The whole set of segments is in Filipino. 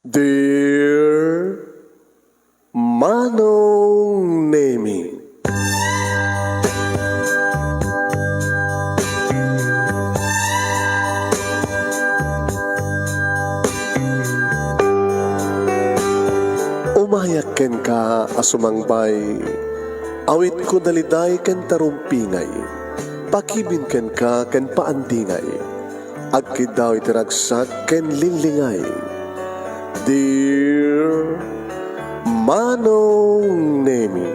Dear Manong Nemi, umayak ken ka asumangbay, awit ko daliday ken tarumpingay, pakibin ken ka ken paandingay, agkid daw itiragsak ken linlingay. Dear Manong Nemi,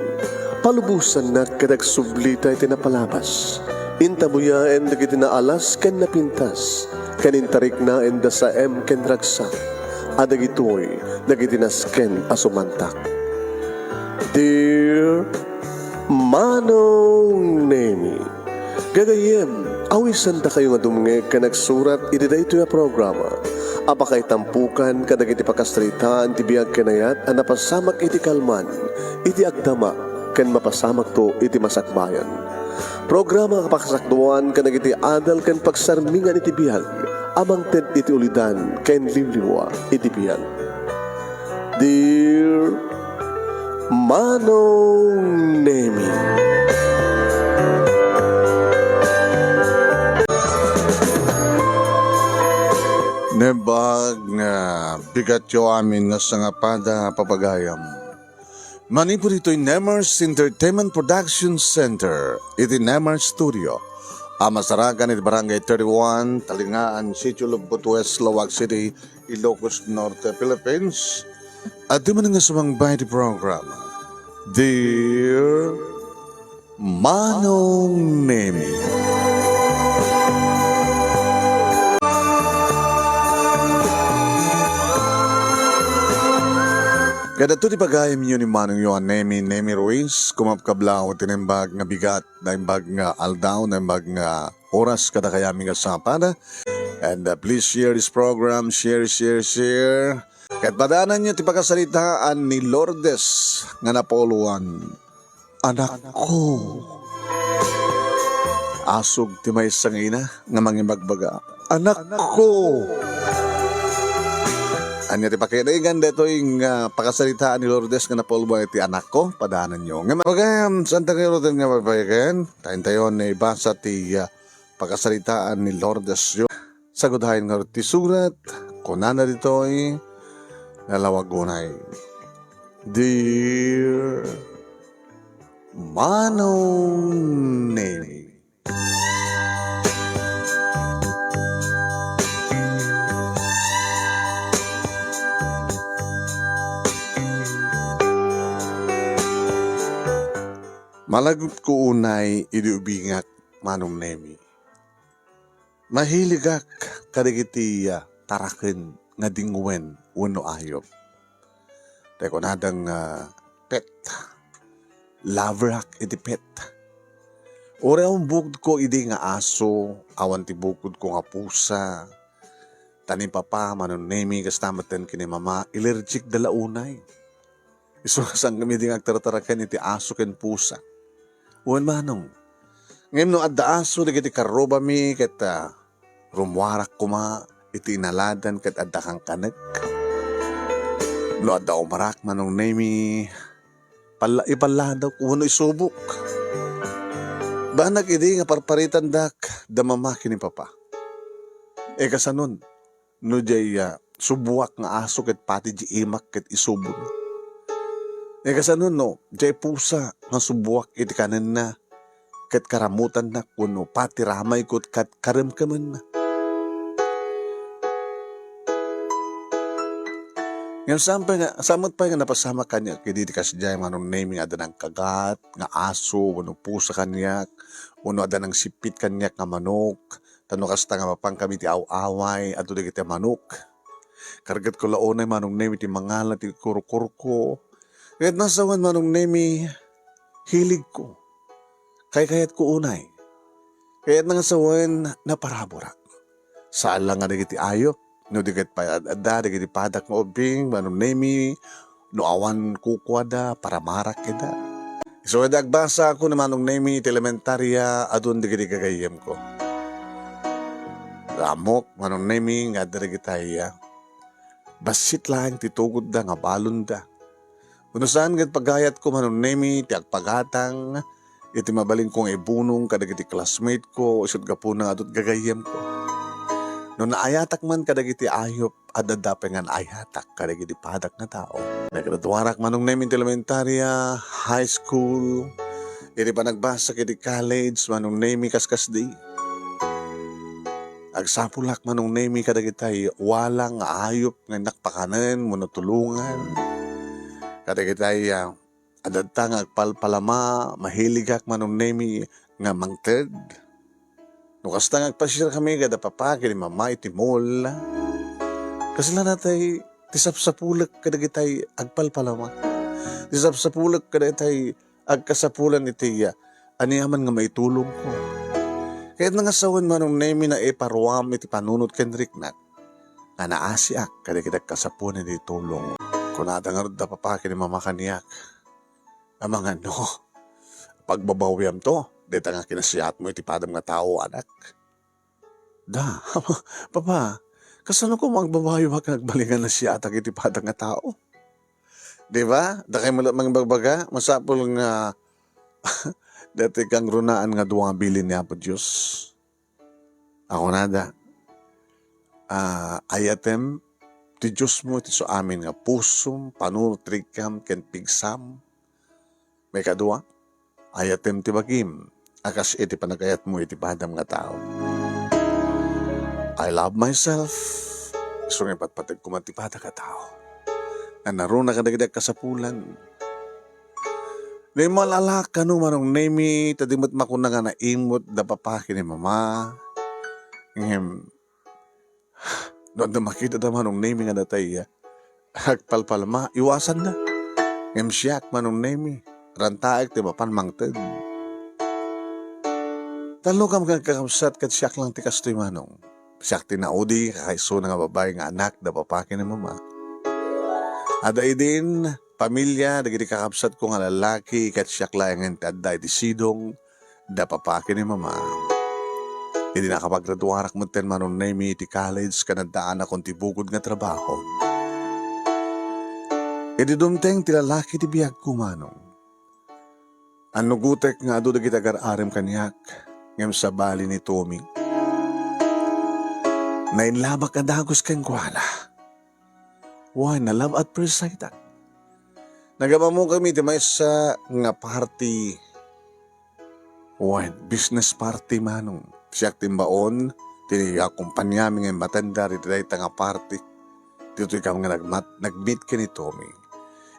palubusan na kadag sublita iti napalabas. Intabuya en dagiti naalas ken napintas, kanintarik na en da sa ken ragsak, adagitoy dagiti nasken asumantak. Dear Manong Nemi, gagayem, awisan da kayo nga dumnge ka nagsurat iti daytoy a programa. Apakay tampukan kadagiti pakasritaan ti biag kenayat a napasamak iti kalman, iti agdama ken mapasamak to iti masakbayan. Programa kapakasakduan kadagiti adal ken pagsarmingan iti biag, amang ted iti ulidan ken limliwa iti biag. Dear Manong Nemi, Nebag nga bigat yo amin nga sangapada papagayam. Manipur ito'y Nemers Entertainment Production Center, iti Nemers Studio. Amasaragan iti Barangay 31, Talingaan, Sitio Lubot West, Lawag City, Ilocos Norte, Philippines. At di man nga sumangbay di program, Dear Manong Nemi. Kada to di pagayam yun ni Manong Yohan Nemi Ruiz, kumapkablaw tinimbag nga bigat, naimbag nga aldaw, naimbag nga oras kada kayami nga sapada. And please share this program, share. Kahit padaanan nyo ti pagkasalitaan ni Lourdes nga napoluan, anak ko. Asog ti may sangina nga mangimagbaga, anak ko. Anya ti pakinaingan dito yung pakasalitaan ni Lourdes nga napolwa iti anak ko, padaanan nyo. Nga pagayam, saan tayo rin nga papayagan? Tayo na ibasa ti pakasalitaan ni Lourdes yun. Sagudahin nga ti surat, kunana dito ay nalawagunay. Dear Manong Nemi, malagot ko unay idiubingak Manong Nemi. Mahiligak kadigiti taraken nga dingwen wano ayop. Teko nadang pet. Loverak iti pet. Ore ang bukod ko idi nga aso, awan ti bukod ko nga pusa. Tanim papa Manong Nemi kastamatan kini mama ilerjik dala unay. Isurasang kami di nga agtaratarakan iti aso ken pusa. Uwan Manong, ngayon no adda aso dagiti karoba mi ket rumwarak kuma iti inaladan ket adda kang kanek. No adda umarak Manong Nemi, ipaladaw kuno isubok. Banag idi nga parparitan dak damamaki ni papa. E kasanon, no jay subuak nga aso ket pati di imak ket isubon. E kasanon no, jay pusa nga subuak iti kanan na ket karamutan na kuno pati ramay kot kat karamkaman na. Ngayon samot pa nga napasama kanya kiti di kasjay Manong Nemi nga adanang kagat nga aso wano pusa kanyak wano adanang sipit kanyak nga manok tano kasta nga mapang kami ti awaway ato di kita manok. Kargat ko laonay Manong Nemi ti mangalan ti kurukurko. Kahit nasawan Manong Nemi, hilig ko. Kayat ko unay. Kahit nangasawan na paraborak. Saan lang nga nagiti ayop. No digit pa adda, digiti padak nga obing, Manong Nemi, no awan kukwada, para marak kita. So agbasa ako na Manong Nemi, elementarya, adun digiti gagayem ko. Ramok, Manong Nemi, nga dirigitaya. basit lang titugod da nga balon da. Unusan kat pagayat ko manon nemi ti agpagatang iti mabalin kong ibunong kadag iti classmate ko isod gapo na adot gagayem ko. No naayatak man kadag iti ayop adadapengan ayatak kadag iti padak na tao. Nagkadatuarak manong nemi iti elementarya, high school, iti pa nagbasa iti college manong nemi kaskas di. Agsapulak manong nemi kadag itay walang ayop nga nakpakanan monotulungan. Kadag itay adadta nga agpalpalama mahiligak manong nemi nga mangted. No kasta nga agpasira kami kada papa kini mama iti mall. Kasi lang natay tisapsapulak kadag itay agpalpalama. Tisapsapulak kadag itay agkasapulan iti aniyaman nga maitulong ko. Kahit nangasawan manong nemi na iparwam iti panunot ken riknat. Nga naasiak kadag itay kasapunan iti tulong. Kunada nga da papa kini mama kaniyak. Amang ano, pagbabawiyam to, dito nga kinasiyat mo iti padam nga tao, anak. Da, papa, kasano ko magbabayo ka nagbalingan na siyatag iti padam nga tao? Diba? Da kayo mga bagbaga, masapol nga, dati kang runaan nga duwang bilin niya po Diyos. Ako nada, ayatem, ti Diyos mo, ti so amin nga pusum, panurtrikam, ken pigsam, may kadua, ayatem ti bagim, akas iti panagayat mo iti padam nga tao. I love myself, iso nga patpatag kumantipada ka tao. Na naruna ka nagdag kasapulan. May malalak ka no manong nemi, tadimot makuna nga na imot, da papaki ni mama. Doon na makita da manong nemi nga datay, agpalpalma, iwasan na. Siyak manong nemi. Rantaek ti mapan mangted. Talo kam kakamsat kat siyak lang ti kastoy manong. Siyak ti naudi kakaiso na nga babae nga anak da papaki ni mama. Ada idin pamilya dagiti kakabsat ko nga lalaki kat siyak lang ti adda iti sidong da papaki ni mama. Idi nakapaggraduarak mo ten manong nemi ti college kanadaan akong ti bukod nga trabaho. Idi dumteng ti lalaki ti biyag ko manong. Ano gutek nga ado dagiti agar-arem kanyak ngem sa bali ni Tommy. Nainlabak ka dagos kang kuala. Why na love at first sight at. Nagama mo kami ti may sa nga party. Why business party manong. Siyak timbaon ti akumpanya mi nga matanda iti nga party. Dito ikaw nga nag-meet ka ni Tommy.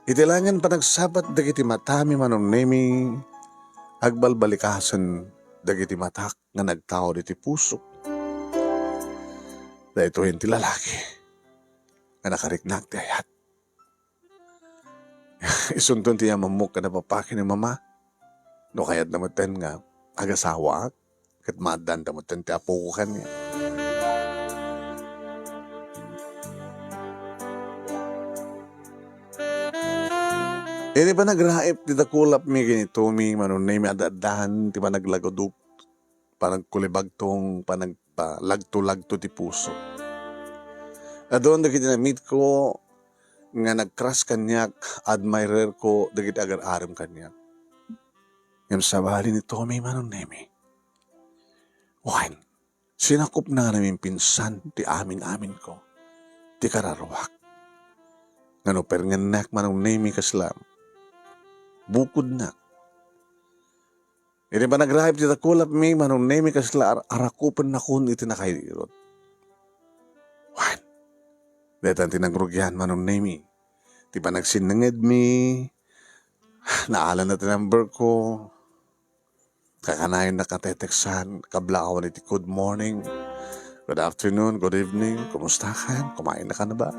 Itilangan pa nagsabat dagiti matami manong nemi agbalbalikasan dagiti matak nga nagtao diti puso. Dahito ti lalaki nga nakariknak ti ayat. Isuntun ti mamuk ka na papaki ni mama. No kayat namutan nga agasawa kat madan namutan ti apo ko kanya. Ini pa nagraip ti dakulap mi kini Tommy manon nemi adadahan ti pa naglagoduk pa nagkulibagtong pa nagpalagto-lagto ti puso. Adon dagiti na-meet ko nga nag-crush kanyak admirer ko dagiti agar-arem kanyak. Ngem sa bali ni Tommy manon nemi. Wan, sinakop na namin pinsan ti amin-amin ko ti kararwak. Ngano perngenak manong nemi kaslam. Bukod na. Hindi ba nagrahip ti takulap mi manong nemi kasla arakupan na kun iti nakairot. Wan. Detan tinagrugyan manong nemi. Ti ba nagsinanged mi. Naalan na ti number ko. Kakanayin na kateteksan. Kablakawan iti good morning. Good afternoon, good evening. Kumusta ka? Kumain na ka na ba?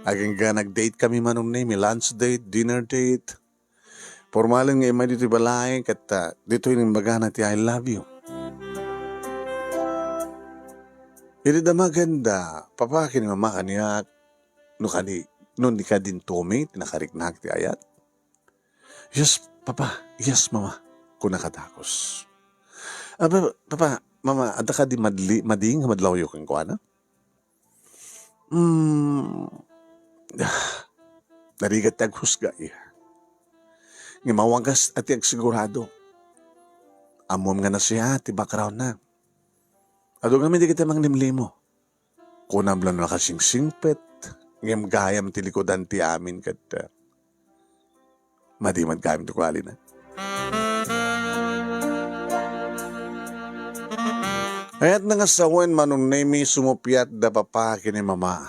Aging ga nag-date kami manong nemi. Lunch date, dinner date. Formalin nga imay dito balay kat dito yung bagana ti I love you. Hindi da maganda. Papaki ni mama kaniyak. No ni ka din Tommy, tinakariknak ti ayat. Yes, papa. Yes, mama. Kung nakatakos. Papa, mama, ada ka di mading, madlaw yung kang kuana? Narigat tag husgay. Nga mawagas at yung sigurado. Amom nga na siya, ti background na. Ado kami di kita mangnimlimo. Kunam lang na kasing singpet, ngem gayam ti likodan ti amin kat madimad gayam ti kwali na. Ayat na nga sawen manong nemi sumupyat da papa kini mama.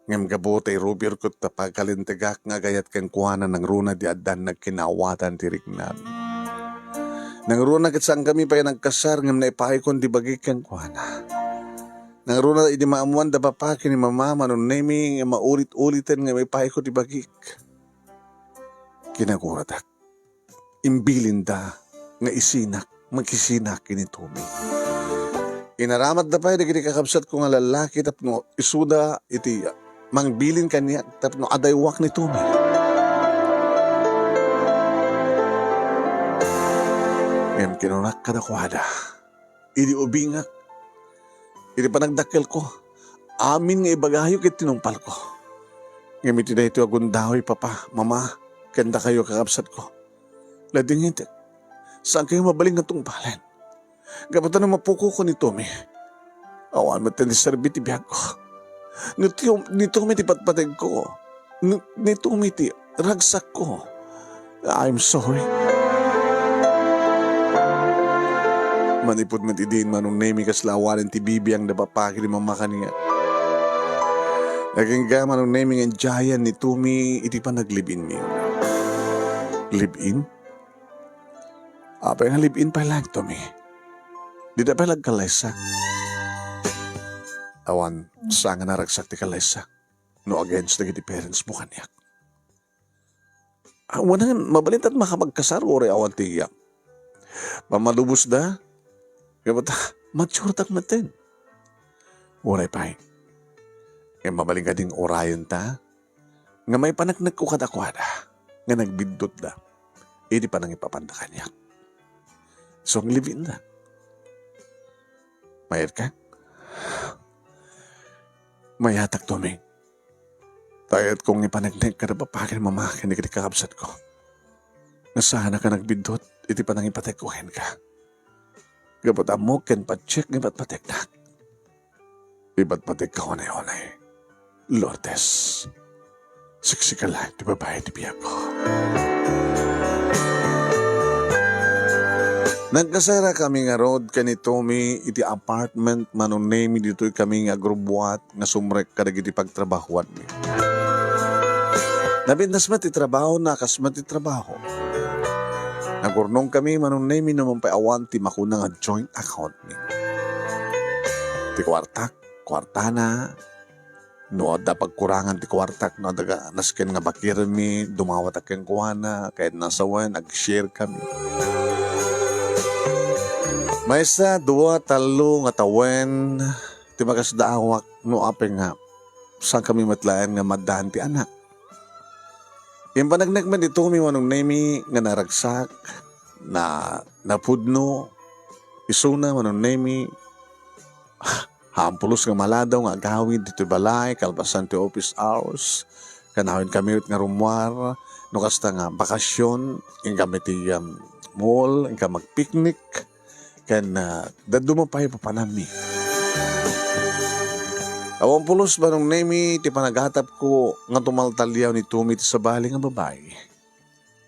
Ngem gabotay rubir kot tapagkalintegak nga gayat ken kuhanan ng runa di adan nagkinawatan ti riknam. Nang runa kat saan kami pa nagkasar ngem naipahay kon di bagay ken kuhana. Nang runa idi maamuan da papa kini mama manong nemi nga maulit-ulitan nga may pahay ko di bagik. Kinaguradak. Imbilin da nga isinak magkisinak kini Tumi. Inaramat da pa dagiti kakabsat ko nga lalaki tapno isuda iti mangbilin kaniya tapno adaywak ni Tumi. Ngem kinunak kadakwada. Idi ubingak. Idi panagdakkel ko. Amin nga ibagayo kit tinumpal ko. Ngem iti da ito agundahoy papa, mama, kanda kayo kakabsat ko. Lading hindi. Saan kayo mabaling na tungpalan? Gapatan na mapuko ko ni Tumi. Awan mo tayo serbi ti biyag ko. Ni Tumi ti patpatag ko. Ni Tumi ti ragsak ko. I'm sorry. Manipod man ti din manong nemi kaslawanan ti bibiyang napapaki ni mama kaniya. Naging manong nemi ng jayan ni Tumi iti pa naglibin niyo. Live-in? Apa yang live-in pa lang, Tumi? Di na pa lang kalaysa. Awan, saan nga naragsak ti kalaysa? No against the parents mo kanyak. Awan nga, mabalint at makamagkasar o awan tiyak. Pamalubos da? Kapata, mature tak matin. Uray pa eh. Mabaling ka ding orayon ta? Nga may panagnak ko kadakwada. Nga nagbindot da. Hindi pa nang ipapanda kanyak. So, ang live-in na. Mayat ka? Mayatak, Tumi. Tayat kong ipanagnig ka na papakin mamakin ni kakabsat ko. Nasana ka nagbindot, iti pa nang ipatekuhin ka. Gapot mo, ken pa-check ng ipat-patek na. Ipat-patek ka onay-onay. Lourdes. Siksikalan, di babae, di biyak ko. Nagkasara kami nga road ka ni Tumi iti apartment manunemi dito'y kami nga grubuat nga sumrek kadagiti pagtrabahuan mi. Nabindas mat itrabaho na kasmat itrabaho. Nagurnong kami manunemi naman pa awan ti makuna nga joint account mi. Ti kwarta na, no da pagkurangan ti kwartak no daga nasken nga bakir mi dumawat aken kuana kahit nasawan ag-share kami. May isa, dua, talo, nga tawen, ti makasdaawak, no apeng nga, saan kami matlaan nga madahan ti anak. Yung panagnagman dito kami manong nemi nga naragsak, na napudno, isuna manong nemi, hampulos nga maladaw nga agawid dito balay, kalbasan ti office hours, kanawin kami nga rumwar, no kasta nga bakasyon, yung kami ti mall, yung ka mag-picnic, kan dado mo pa papanami. Awang pulos ba nung nemi ti panaghatap ko nga tumaltalyaw ni Tumi ti sabali nga babae.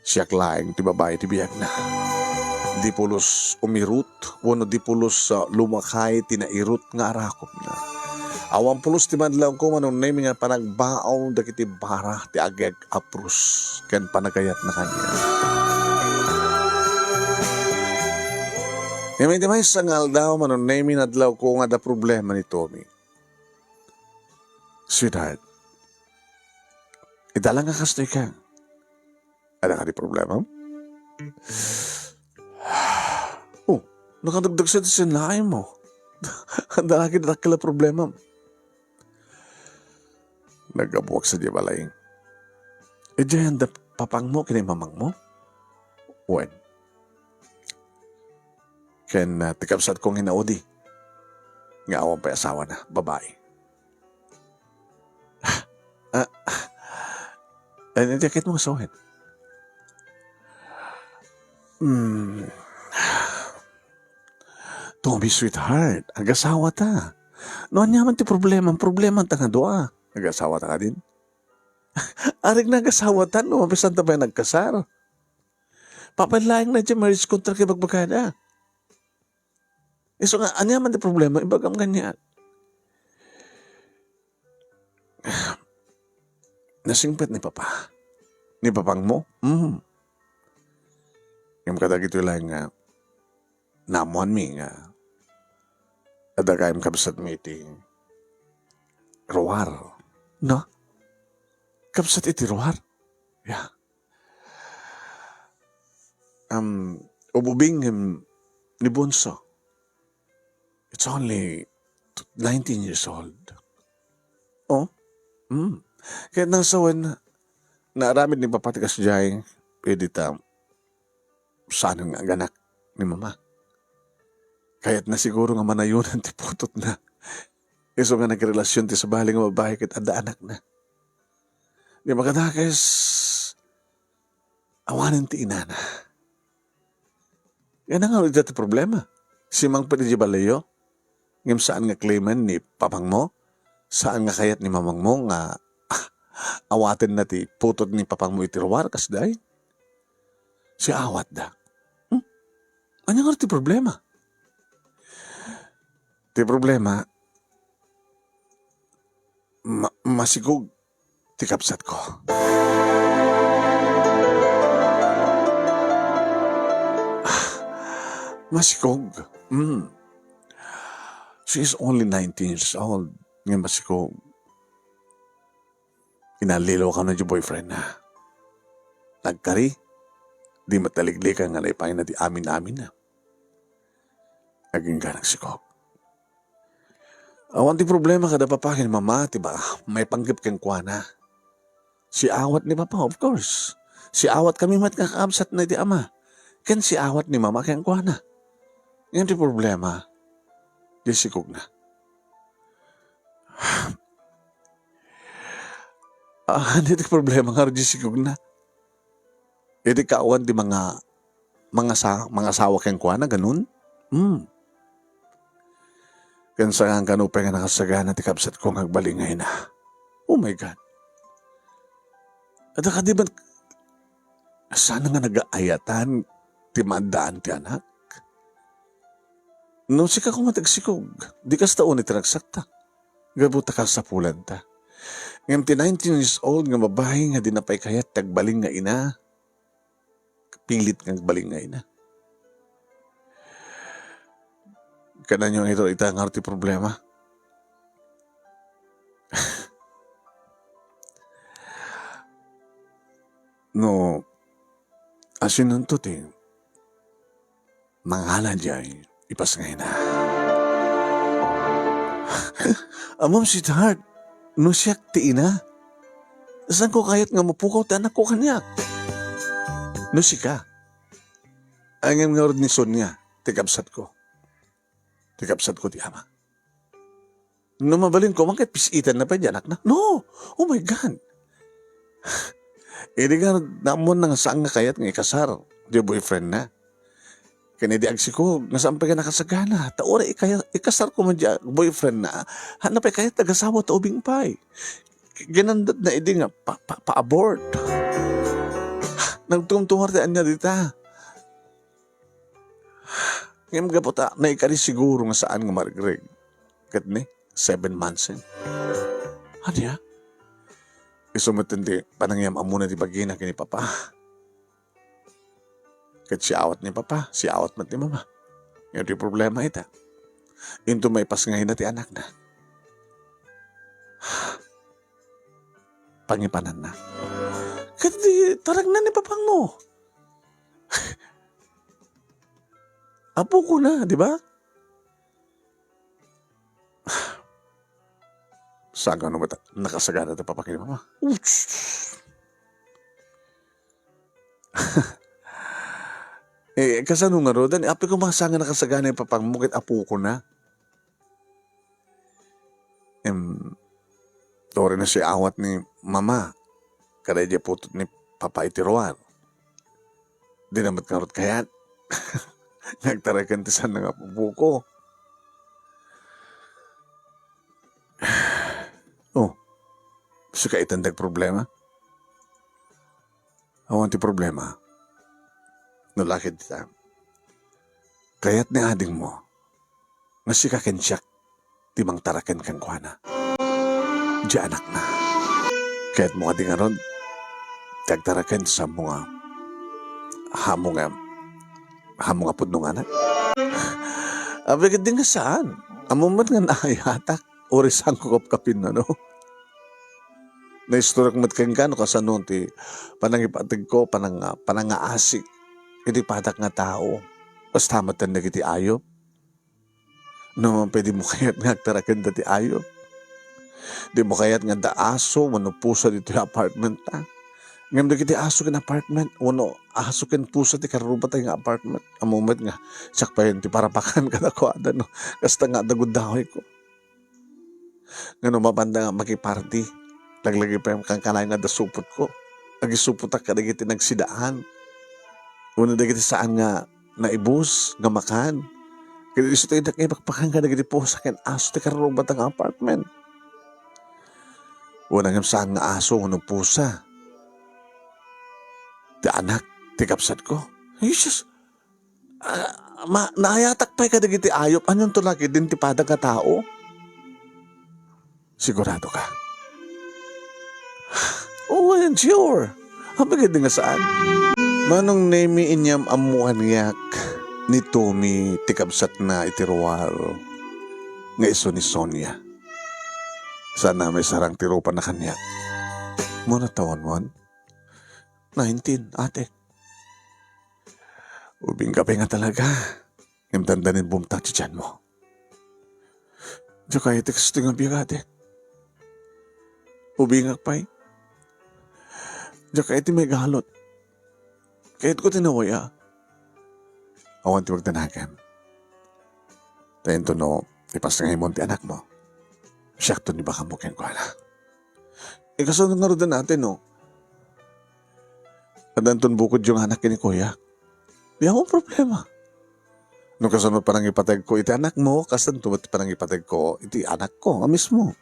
Siyak laing ti babae ti biyak na. Di pulos umirut wano di pulos lumakay ti nairut nga arakop na. Awang pulos ti madlaw ko manong nemi nga panagbaaw dagiti bara ti ageg aprus ken panagayat na kanya. Ngayon di may sangal daw manon nemi nadlaw ko nga da problema ni Tumi. Sweetheart, idalang nga kastoy ka. Ada ka di problema? Oh, nakadagdag sa sinlain mo. Ada lagi na kila problema. Nagabuwag sa di balaying. E diyan da papang mo kinay mamang mo? When? Ken tikapsat kong hinaudi. Nga awang pa asawa na, babae. Ay, hindi, kahit mo asawahin. Tommy, sweetheart, agasawa ta. Noon naman ti problema, ang problema ta nga doa. Agasawa ta ka din. Arig na agasawa ta, no, mabisan ta ba yung nagkasar? Papalaing na dyan, marriage contract kay bagbagada. So nga, ano naman ti problema, ibagam ganyan. Nasingpet ni Papa. Ni Papang mo? Yung kadagito lang nga, namuan mi nga, ada kayong kabsat meeting. Ruwar. No? Kabsat iti ruwar. Yeah. Ububing ni Bunso. It's only 19 years old. Oh? Kaya nang sawan na aramid ni papatikas diyay, pwede ta saan nga ganak ni Mama. Kaya't na siguro nga manayunan ti putot na. Iso nga nagrelasyon ti sabali nga babae kit ada anak na. Di makadakes awanin ti inana. Yan nga ulit ti problema. Si Mang Pedro Balayo, ngam saan nga claiman ni Papang mo, saan nga kayat ni Mamang mo nga awatin na ti putot ni Papang mo itiruwar kasday. Si awat da. Ano nga ti problema? Ti problema, masigog ti kapsat ko. Masikog. She is only 19 years old. Ngayon masikog. Inalilo ka na yung boyfriend na. Nagkari. Di mataligli ka nga naipay na di amin-amin na. Naging ka nagsikog. Awan ti problema kada papakin, Mama, tiba, may panggip kang kuwana. Si awat ni Papa, of course. Si awat kami mat kakabsat na di Ama. Ken si awat ni Mama kang kuwana. Yan ti problema. Di sikog na. Hindi ti problema nga di sikog na. Hindi kaawan di mga asawa kang kuwana, ganun? Kansa nga kanupay nga nakasagana ti kapsat ko ngagbalingay na. Oh my God. At ka di ba, sana nga nag-aayatan ti mandaan ti anak? No, sika ko matagsikog. Di kas taon iti nagsakta. Gabuta ka sa pulan ta. Ngam ti 19 years old nga babae nga dinapay kayat tagbaling nga ina. Pilit nga baling nga ina. Kanan yung ito itangar ti problema. No, asin nun to ti, manghala diyay, ipas ngayon na. Amam si Tart, no siyak ti ina. Saan ko kayat nga mapukaw ti anak ko kanyak? No sika. Angin nga ni Sonia, ti kapsat ko. Tikapsat ko ti Ama. No mabalin ko, makit pisitan na pa di anak na? No! Oh my God! Hindi nga namon nang saan nga kayat nga ikasar. Di boyfriend na. Kaya di agsi ko, nasaan pa ka nakasagana. Taora ikasar ko man di boyfriend na. Hanapay kayat tagasawa ta ubing pay. Ginandat na hindi nga pa-abort. Nagtungtungar ti anya dita. Ngayon mga po ta, naikari siguro nga saan nga marigreg. Kat ni, 7 months in. Ano ya? Isumatindi, panangyam amuna di bagina kini Papa. Kat si awat ni Papa, si awat mat ni Mama. Ngayon di problema ita. Into may pas ngayon na ti anak na. Pangipanan na. Kat di, tarag na ni Papang mo. Apo ko na, di ba? Saan ka naman nakasagana na papakin Mama? Kasano nga ro, dan api ko makasanga nakasagana yung papang mukit apo ko na. Tore na si awat ni Mama. Kada niya putot ni Papa itiruan. Di naman karot kayat. Nagtarakan tisan nga pupuko. Oh, suka itandag problema? Awan ti problema. Nulakid kita. Kaya't ni ading mo, nga si kakensyak, timang tarakan kang kuhana. Di anak na. Kaya't mo ading aron, tagtarakan sa mga hamo nga pudnong anak. Abigid din nga saan? Amumat nga naayatak, orisang kukop kapin na no. Naisturak mat kang kano kasanon ti panangipatag ko, panangaasik. Hindi patak nga tao. Basta matan na kiti ayop. No, pwede mo kayat nga tarakan dati ayop. Di mo kayat nga daaso, manupusa dito yung apartment ta. Ngam na kiti aso kin apartment, wano aso kin pusa ti karubat nga apartment. Amumat nga, sakpayan ti parapakan ka na ko, no. Kasta nga daguddahoy ko. Nga no, mabanda nga makiparty. Laglagi pa yung kangkalay nga dasupot ko. Nagisupot ka na kiti nagsidaan. Una na kiti saan nga naibus, nga makan. Kaya iso tayo nakipagpakan ka na kiti po sa akin aso ti karubat ang apartment. Una nga saan nga aso, unang pusa. Ti anak, ti kapsat ko. Jesus, naayatak pa ka na kiti ayop. Anong tulaki din ti padag ka tao? Sigurado ka? Oh, and sure. Habagid nga saan? Manong nemi inyam amuan yak ni Tommy tikabsat na itiruar nga iso ni Sonia. Sana may sarang tirupan na kanya. Muna taon mo? 19, ate. Ubing gabi nga talaga. Ngimtandanin bumtak si tiyan mo. Diyo kaya teksting ang biya ate. Ubing akpay. Diyo kaya ti may galot. Kahit ko tinawaya. Awan ti magtanagan. Tayin to no, ipas nga himon ti anak mo. Siyak to ni baka mo ken ko ala. Ikasunod nga rin natin no. Adanton bukod yung anak ni kuya. Di akong problema. Nung kasunod parang ipatag ko iti anak mo, kasan tumat parang ipatag ko iti anak ko, mismo.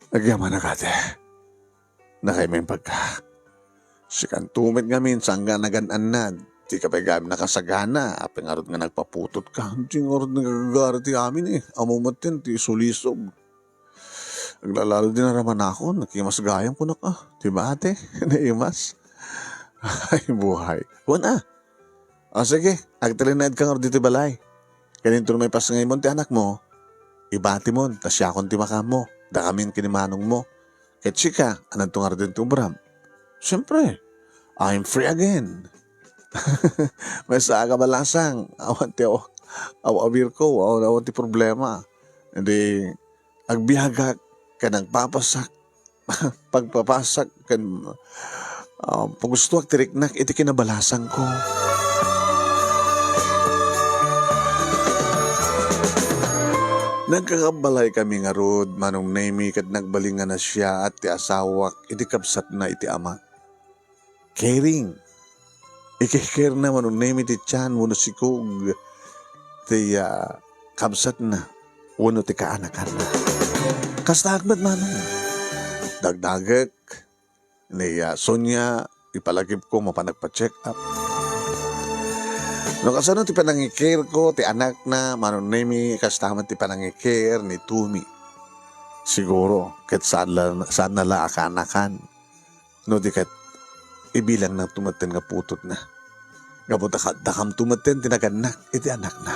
Nagyaman na kate. Nakay may pagka. Sikan tumit nga minsan nga nagananad. Di ka pa gami nakasagana. Apeng arot nga nagpaputot ka. Di nga arot nagagara ti amin eh. Amumatin ti sulisob. Naglalalo din na raman ako. Nakimas gayang ko na ka. Diba ate? Naimas. Ay buhay. Wana. O sige. Agtalinad ka nga dito balay. Kaninto may pas ngayon mo ti anak mo. Ibati mo. Tas yakon ti makam mo. Dakamin kinimanong mo. Ket sika. Anong tungar din tubram. Siyempre. I'm free again. May saaga malasang. Awan ti awawir ko. Awan ti problema. Hindi, agbihagak ka nagpapasak. Pagpapasak kan pagustuwag tiriknak iti kinabalasang ko. Nagkakabalay kami nga rod, manong nemi kat nagbalingan na siya at ti asawak iti kapsat na iti ama. Caring. Ikikir na manong nemi ti tiyan, wano sikog ti kapsat na, wano ti kaanakan na. Kasta agbat manong. Dagdagak ni Sonia, ipalagip ko mapanagpa-check up. No kasano ti panangikir ko, ti anak na, manong nemi, kastaman ti panangikir ni Tumi. Siguro, kat saan nala akanakan. No di kat ibilang na tumaten nga putot na. Gabuta ka, dakam tumaten, tinaganak, iti anak na.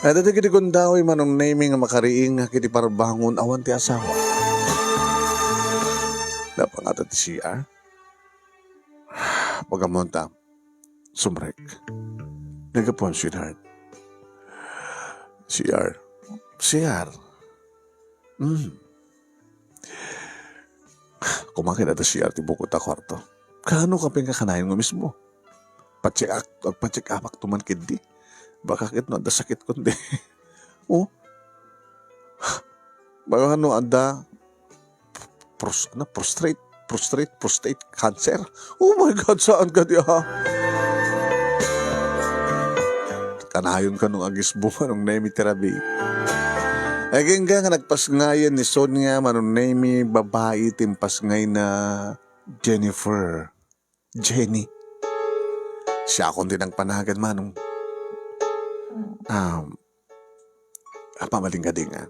At ito kiti kundawi manong nemi nga makariing nga kiti parbangon awan ti asawa. Napangata ti siya. Pagamonta, sumrek. Nagapon, sweetheart. CR. Kumakin ata CR, ti bukod ta kwarto. Kano ka pinakakanayin mo mismo? Pacheck apak tuman kindi. Baka kit no, da sakit kundi. Oh, Bago ano, anda, prostate cancer. Oh my God, saan ka diya? Kanayon ka nung agis bunga nung nemi therapy. Again nga nagpasngayan ni Sonia manong nemi babae timpasngay na Jennifer. Jenny. Siya akong din ang panagan manong. Pamaling ka din nga.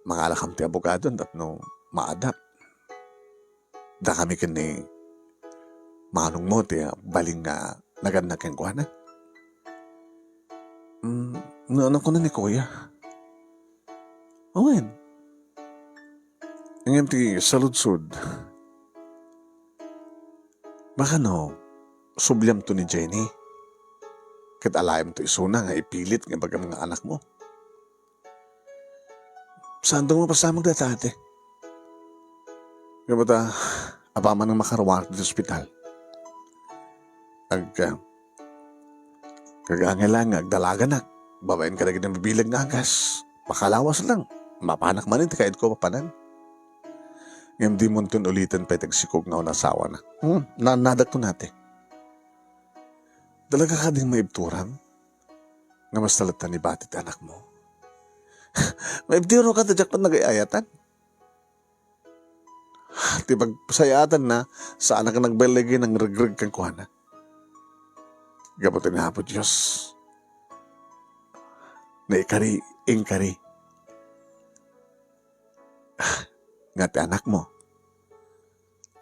Mga alakam ti abogado at no maadap. Da kami kini manong mo ti baling nga naganak yung kuha na. Ano ko na ni Kuya? Owen. Ngayon ti saludsud. Baka no, subliam to ni Jenny. Kat alayam to isuna nga ipilit nga baga mga anak mo. Saan doon mo pasamag na tate? Nga ba apaman ng makarawar sa ospital? Kagangailangan, agdalaga na. Babayin ka na ng bibilang nga agas. Makalawas lang. Mapanak man ito kahit ko papanan. Ngayon di mo ito ulitin pa itagsikog nga unasawa na. Nadag ko natin. Dalaga ka ding maibturan nga mas talatan ni batit anak mo. Maibtiro ka tadyak pa nagayayatan. Di pagpasayatan na sa anak ka nagbalagi ng regreg kang kuhana. Gabutin nga po Diyos. Na ingkari. Nga ti anak mo.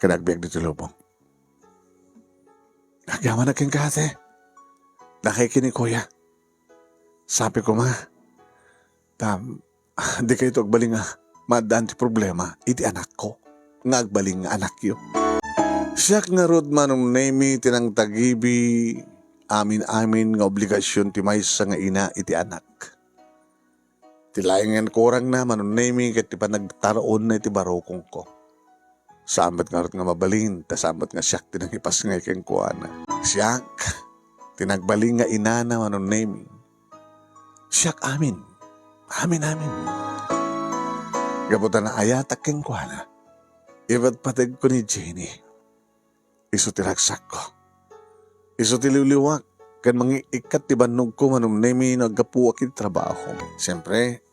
Kanagbiag dito lubong. Nagyaman na king kate. Nakikini kuya. Sabi ko di kayo ito agbaling madaan ti problema. Iti anak ko. Nga agbaling anak yo. Siyak nga rod manong nemi tinang tagibi. Amin nga obligasyon ti maysa nga ina iti anak. Tilayangan korang na manunemi kat ti panagtaroon na iti barokong ko. Sambat nga nga mabalin, tasambat nga siyak tinang ipas nga ikeng kuana. Siyak, tinagbaling nga ina na manunemi. Siyak amin. Gabutan na ayatak keng kuana. Iba't patag ko ni Jenny. Iso tiragsak ko. Iso tililiwak. Kan mga ikat ti banog ko manunemi nagapuwak iti trabaho. Siyempre,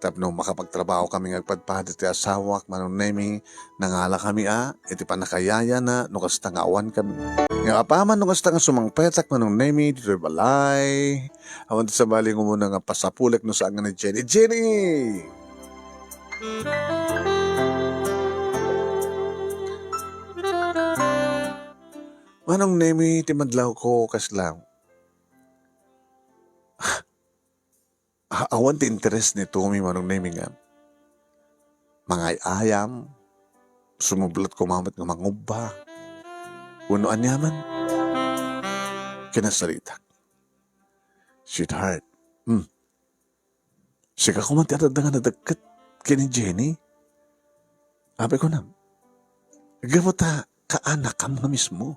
tapno makapagtrabaho kami ngagpadpad iti asawak manunemi nangala kami iti panakayaya na nukasta nga awan kami. Nga apaman nukasta nga sumangpetak manunemi dito balay. Awan sa baling umuna nga pasapulek no saan nga ni Jenny. Jenny! Manong nemi ti madlaw ko kaslang. Awan ti interest ni Tommy manong nemi nga. Mga ayam, sumublat kumamat nga mangubba. Uno anyaman. Kinasalitak. Sweetheart, sika kumanti at nga nadagkat kini Jenny. Abe ko na, gabata kaanak ka mo mismo.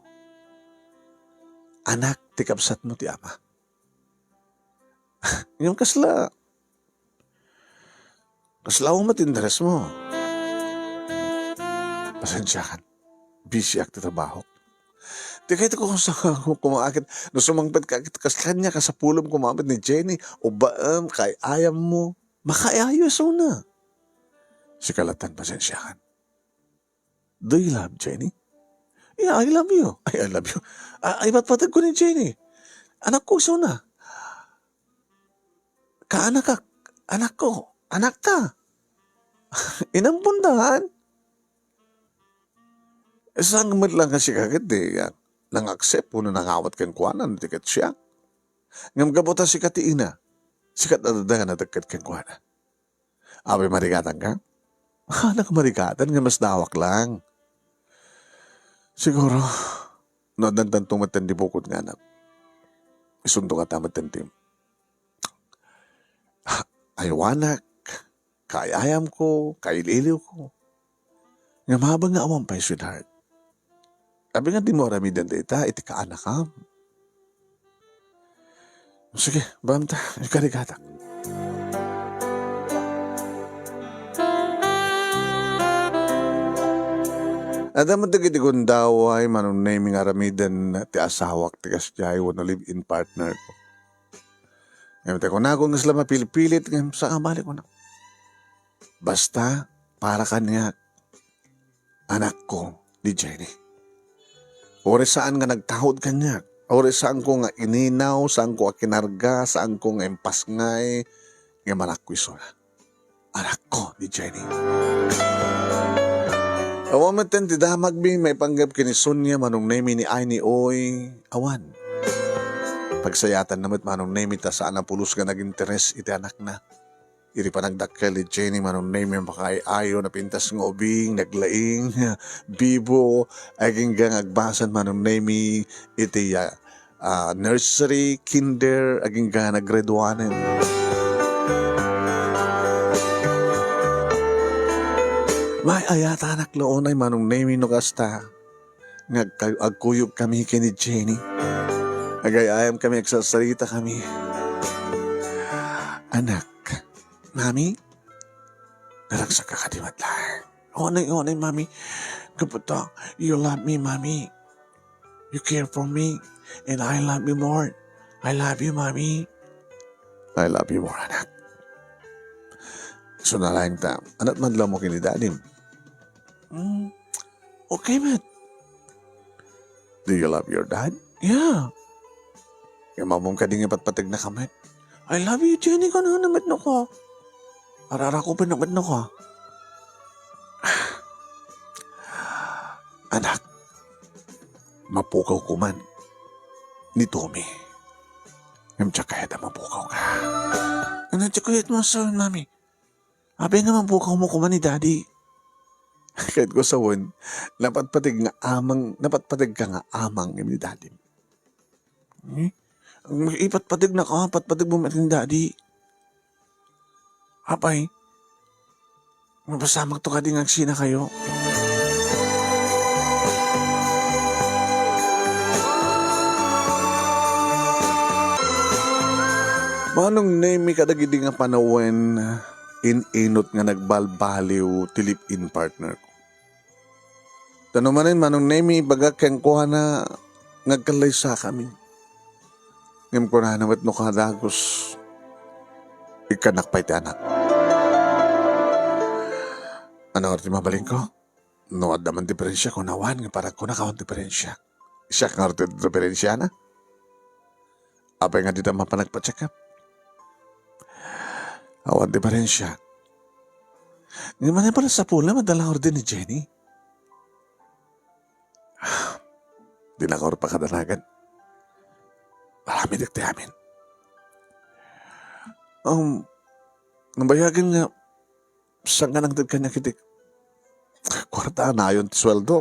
Anak, ti kapsat mo ti ama. Yung kasla mo matindares mo. Pasensya ka. Busy ak ti trabaho. Di kahit ko kung saan kumakit. No sumangpet ka, kasla niya ka sa pulom kumamit ni Jenny. O baam, kay ayam mo. Makaayos na. Si Kalatan, pasensya ka. Do you love Jenny? Yeah, I love you. I love you. Ay, ba't patag ko ni Jenny? Anak ko, na. Kaanak ka. Anak ko. Anak ka. Inampundahan. Isang lang kasi kagad nang accept po na nangawat kang kuwanan. Tikat siya. Ngam gabota si katiina. Sikat adadagan na dagkat kang kuwanan. Abe marigatan ka? Anak marigatan nga mas dawak lang. Siguro, no dantan tumatan di bukod nga na. Isundo ka tamat tantim. Aywanak, kaayayam ko, kaililiw ko. Nga mahabang nga awang pa, sweetheart. Sabi nga di mo ramidan dita, iti kaanakam. Sige, bamta, ikarigata. Adaman ti kiti gundaway manong naming aramidan ti asawak ti kasjay wano live-in partner ko. Ngayon ko na kung sila mapilipilit ngayon sa balik ko na. Basta para kanya anak ko ni Jenny. Ore saan nga nagtahod kanya. Ore saan ko nga ininaw, saan ko kinarga, saan ko nga empasngay, nga manakwiso na. Anak ko ni Jenny. Awan maten ti damag mi may panggap kini Sonia manong name ni ay ni Oy awan. Pagsayatan namat manong name ta saan ang pulos ka nag-interes iti anak na. Iri pa nagdakkel ni Jenny manong name yung makaayo na pintas ng ubing, naglaing, bibo, aging gang agbasan manong name iti nursery, kinder, aging gang naggraduanen. May ayata anak loonay manong name no kasta. Agkuyog kami kini Jenny. Agayayam kami, agsasarita kami. Anak, Mami, naragsak ka kadimat lang. Onay, Mami. Kaputa, you love me, Mami. You care for me. And I love you more. I love you, Mami. I love you more, anak. So nalaing ta, anak man lang mo kinidalim. Okay, man. Do you love your dad? Yeah. Yung mamong kading ipatpatag na kamit. I love you, Jenny, ka na naman na ko. Arara ko pa naman na ko. Anak, mapukaw ko man ni Tommy. Yung tsakayat na mapukaw ka. Ano tsakayat mo sa mami? Abi nga mapukaw mo ko man ni Daddy. Kahit ko sawon, napatpatig ka nga amang ni Daddy. Ipatpatig na ka, patpatig mo ni Daddy. Apay, mapasamag to ka din agsina kayo. Manong name kadagidi nga panawen inot nga nagbalbaliw tilip-in partner ko. Tanumanin manong name baga keng kuha na nagkalay sa kami. Ngam ko na namat no kadagos ikanak pa iti anak. Ano orti mabaling ko? No at daman diferensya ko nawan nga para ko nakawang diferensya. Siya nga orti diferensya na. Apay nga dita mapanagpa-check up. Awan diferensya. Ngayon man pala sa pula, madala ordi ni Jenny. Di na ka pa kadanagan. Marami dikti amin. Nabayagin nga, saan nga nang kanya kitik? Kwarta na yun, sweldo.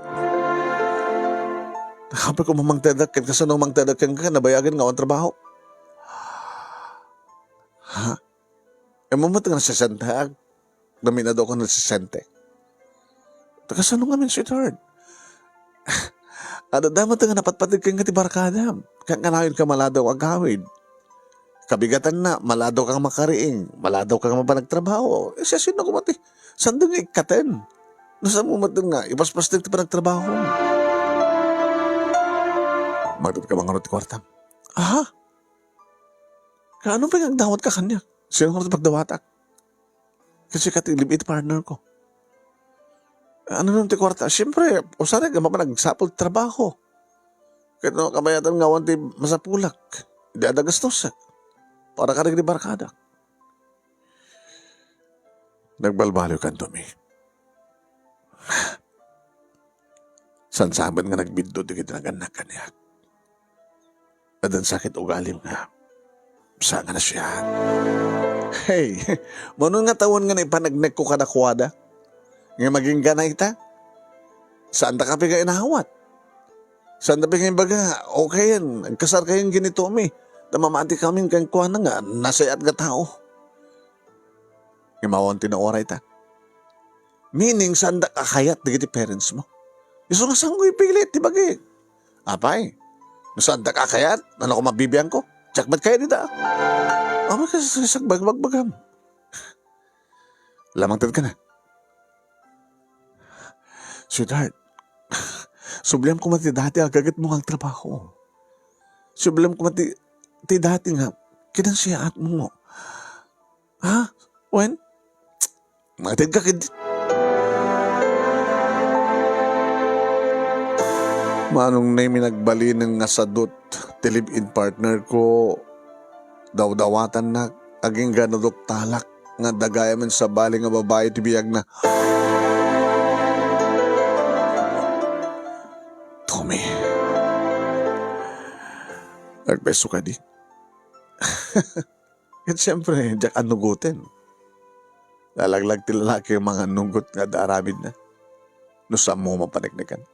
Nakapal ko mamangtadakin, kasi nung mangtadakin ka, nabayagin nga ang trabaho. Ha? Mamatang na 60. Naminado ko na 60. Kasi nung amin, sweetheart. Ada damat nga napatpatig kang ti barkada. Kaya nga nayon ka maladaw agawid. Kabigatan na, maladaw kang makariing. Maladaw kang mapanagtrabaho. Siya sino ko mati. Saan doon ikaten? Nasa mo matang nga, ipaspas ti panagtrabaho. Magdad ka mga ti kwartam. Aha? Kaano pa yung dawat ka kanya? Sino ko pagdawatak? Kasi live-in partner ko. Ano nung ti kwarta? Siyempre, usara ka mapanag-sapol trabaho. Kahit no, kabayatan nga wanti masapulak. Hindi ada gastos. Para ka rin ni barkada. Nagbalbaliw ka, Tommy. Sansaban nga nagbiddo di kita naganak ka niya. Adan sakit ugalim nga. Saan nga na siya? Hey, mano nga tawon nga na ipanagnek ko kadakwada? Nga maging ganay ta? Saan ta ka piga inahawat? Saan ta piga baga? Okay yan. Kasar kayong ginito mi. Namamati kami kang kuha na nga. Nasayat ka tao. Imawang tinaoray ta. Meaning, saan ta kakayat di kiti parents mo? Iso nga saan ko ipilit, di bagi? Apay, saan ta kakayat? Ano ko mabibiyang ko? Tsak ba't kaya dita? Amay kasi bagbagam. Lamang tad ka na. Sweetheart, Subliam ko mati dati agagat mo ang trabaho. Subliam ko mati dati nga kinansiyaat mo. Ha? Wen? Matid ka kid. Manong na yung nagbali ng nasadot tilib-in partner ko daw-dawatan na aging ganodok talak nga dagaya man sa bali nga babae tibiyag na Tommy nagbeso ka di. At siyempre diyak anugutin lalaglag ti lalaki yung mga nugot nga daaramid na no saan mo mapaniknikan.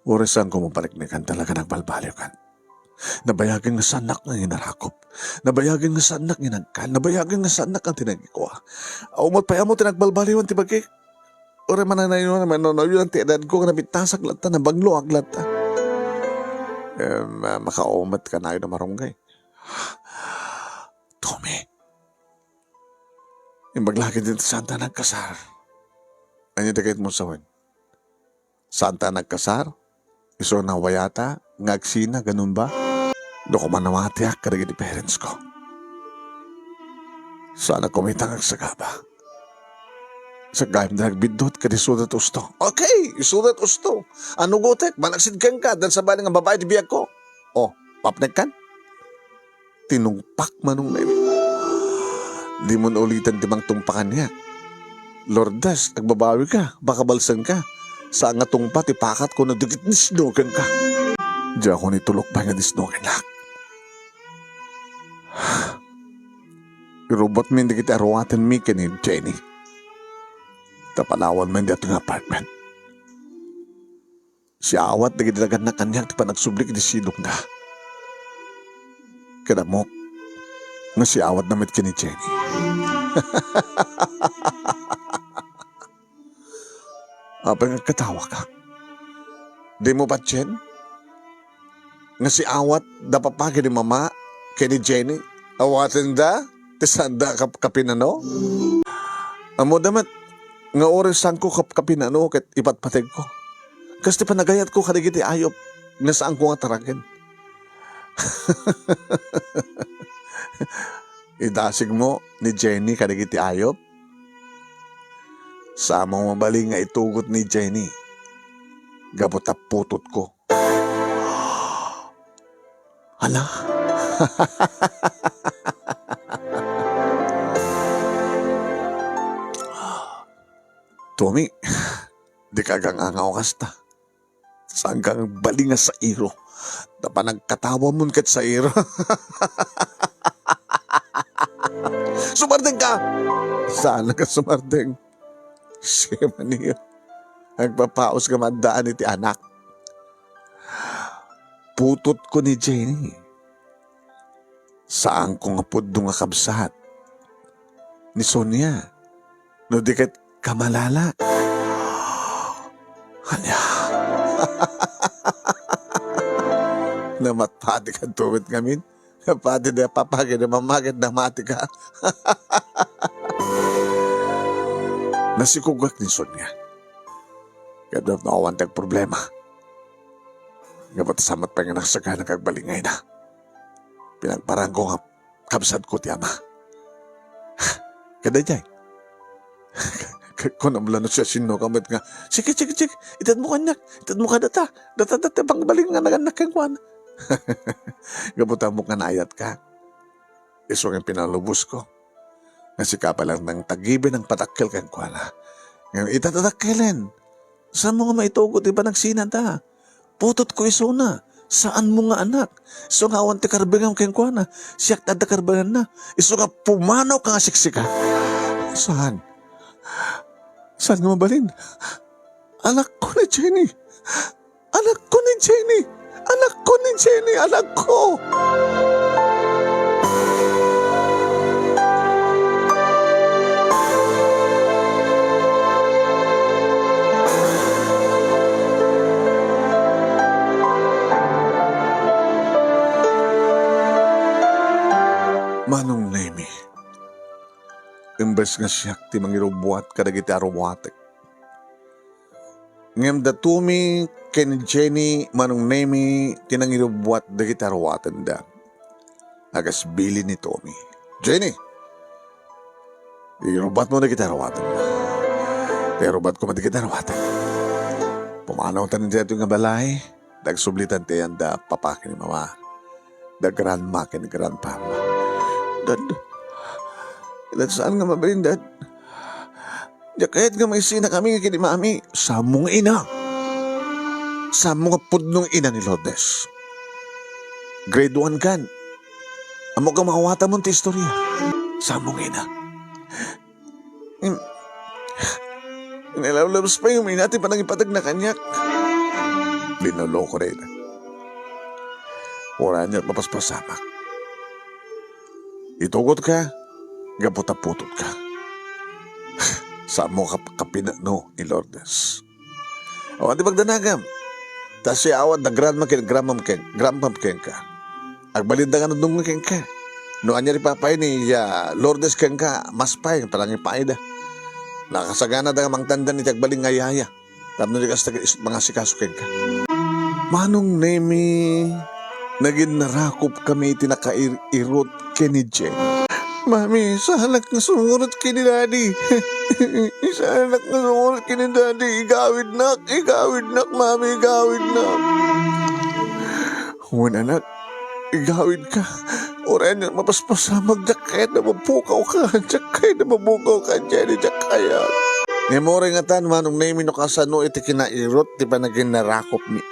Oresan ko mapaniknikan talaga nagbalbaliw kan. Nabayagin nga sanak nga inarakop. Nabayagin nga sanak nga nagkan. Nabayagin nga sanak ang tinagikuha. Umot pa mo tinagbalbaliwan ti bagay. Ore mananay no naman no yun ang tiedad ko nga nabitasak lata na baglo aglata. Makaumat ka na yun na marunggay. Tommy. Yung maglaki din santa nagkasar. Ano yung mo sa wan? Santa nagkasar? Iso na wayata? Ngagsina? Ganun ba? Do ko man namatiak karagi di parents ko. Sana kumitang agsagaba. Sa gayam na nagbidot ka di sudat usto. Okay, isudat usto. Ano gotek? Managsidkan ka dahil sa baling ang babae di biyag ko. Oh, papnek kan? Tinungpak manong na di mo na ulitan timang tumpakan niya. Lordas, agbabawi ka, baka balsan ka. Sa nga tungpa, tipakat ko na dikit nisnogan ka. Diyan ako nitulok ba nga nisnogan lang. Irobot mo hindi kita arawatin mi ni Jenny. Tapalawan man di ating apartment. Si awat na ginilagan na kanyang ti pa nagsublik di silong na. Kadamok nga si awat na mit ni Jenny. Apa nga katawa ka? Di mo ba, Jen? Nga si awat dapapagi ni mama kay ni Jenny. Awatin da? Tisanda kapinano? Amo damat nga oras ko kapinano ket ipatpateg ko. Kasi panagayat ko kaligiti ayop nga saan ko nga taragin. Idasig mo ni Jenny kaligiti ayop? Sa mga mabaling nga itugot ni Jenny, gabot na putot ko. Hala? Tommy, di ka gangangaw kasta. Saan kang baling nga sa iro? Na pa nagkatawa mo kat sa iro. Sumardeng ka! Saan ka sumardeng? Siya man niyo. Nagpapaos ka mandaan iti anak. Putot ko ni Jenny. Saan ko nga po nga kabsat? Ni Sonia. No di kat kamalala. Hanya. Namatpati ka tuwid ngamin. Pati na papagay na mamagad na mati ka. Nasikugak ni Sonia. Kaya na awan tag problema. Gabat samat pa nga nasaga na kagbalingay na. Pinagparang ko nga kabsad ko ti ama. Kada jay. Kung namula na siya sino kamit nga, sige, itad mo kanyak, itad mo ka data pang baling nga naganak kang kwan. Gabutan mo nga naayat ka. Iso nga pinalubos ko. Nasika pa lang ng tagibe ng patakkel kang kwan. Ngayon, itatatakkelin. Saan mo nga maitugot, iba nagsinan ta? Putot ko iso na. Saan mo nga anak? Iso nga awan ti karbangan kang kwan. Siyak tada karbangan na. Iso nga pumanaw ka nga siksika. Saan? Saan nga mabalin? Anak ko ni Jenny. Anak ko ni Jenny. Anak ko ni Jenny. Anak ko. Manong Nemi. Imbes nga siyak ti mangirubuat kadagiti aruwatek. Ngem da tumi ken Jenny manong nemi tinangirubuat da gitarwatan da. Agas bili ni Tommy. Jenny! Irubat mo da gitarwatan da. Irubat ko ma da gitarwatan. Pumanaw tanin dito nga balay. Dagsublitan tayan da papaki ni mama. Da grandma ken grandpapa. Dad, saan nga mabalin, Dad? Kahit nga may sina kami nga kini mami, sa mong ina. Sa mga pudnong ina ni Lourdes. Grade 1 kan. Amo ka makawata mong istorya. Sa mong ina. Nilalabas pa yung minati pa nang ipatag na kanyak. Linuloko rin. Wala niya mapaspasamak. Itugot ka, gaputa-putot ka. Sa mo kapinano ni Lourdes. O, di magdanagam. Tas siya awad na grandma ken grandmam ken ka. Agbalinda nga nung ken ka. No anya ri papay ni Lourdes ken ka, mas pay, parang ipaida. Nakasagana da nga mangtanda ni tagbaling nga yaya. Tapno di kas mga sikaso ken ka. Manong nemi, naging narakop kami tinakairot ken ni Jen. Mami, sahanak na sumunod kini Daddy. Sahanak na sumunod kini Daddy. Igawid nak, Mami, igawid nak. Huwag anak, igawid ka. Oran yan, mapaspasa, magjakay na mabukaw ka. Jakay na mabukaw ka, Jenny, jakaya. Nemore nga tan, manong naimin no kasano iti kinairot, di pa naging narakop mi.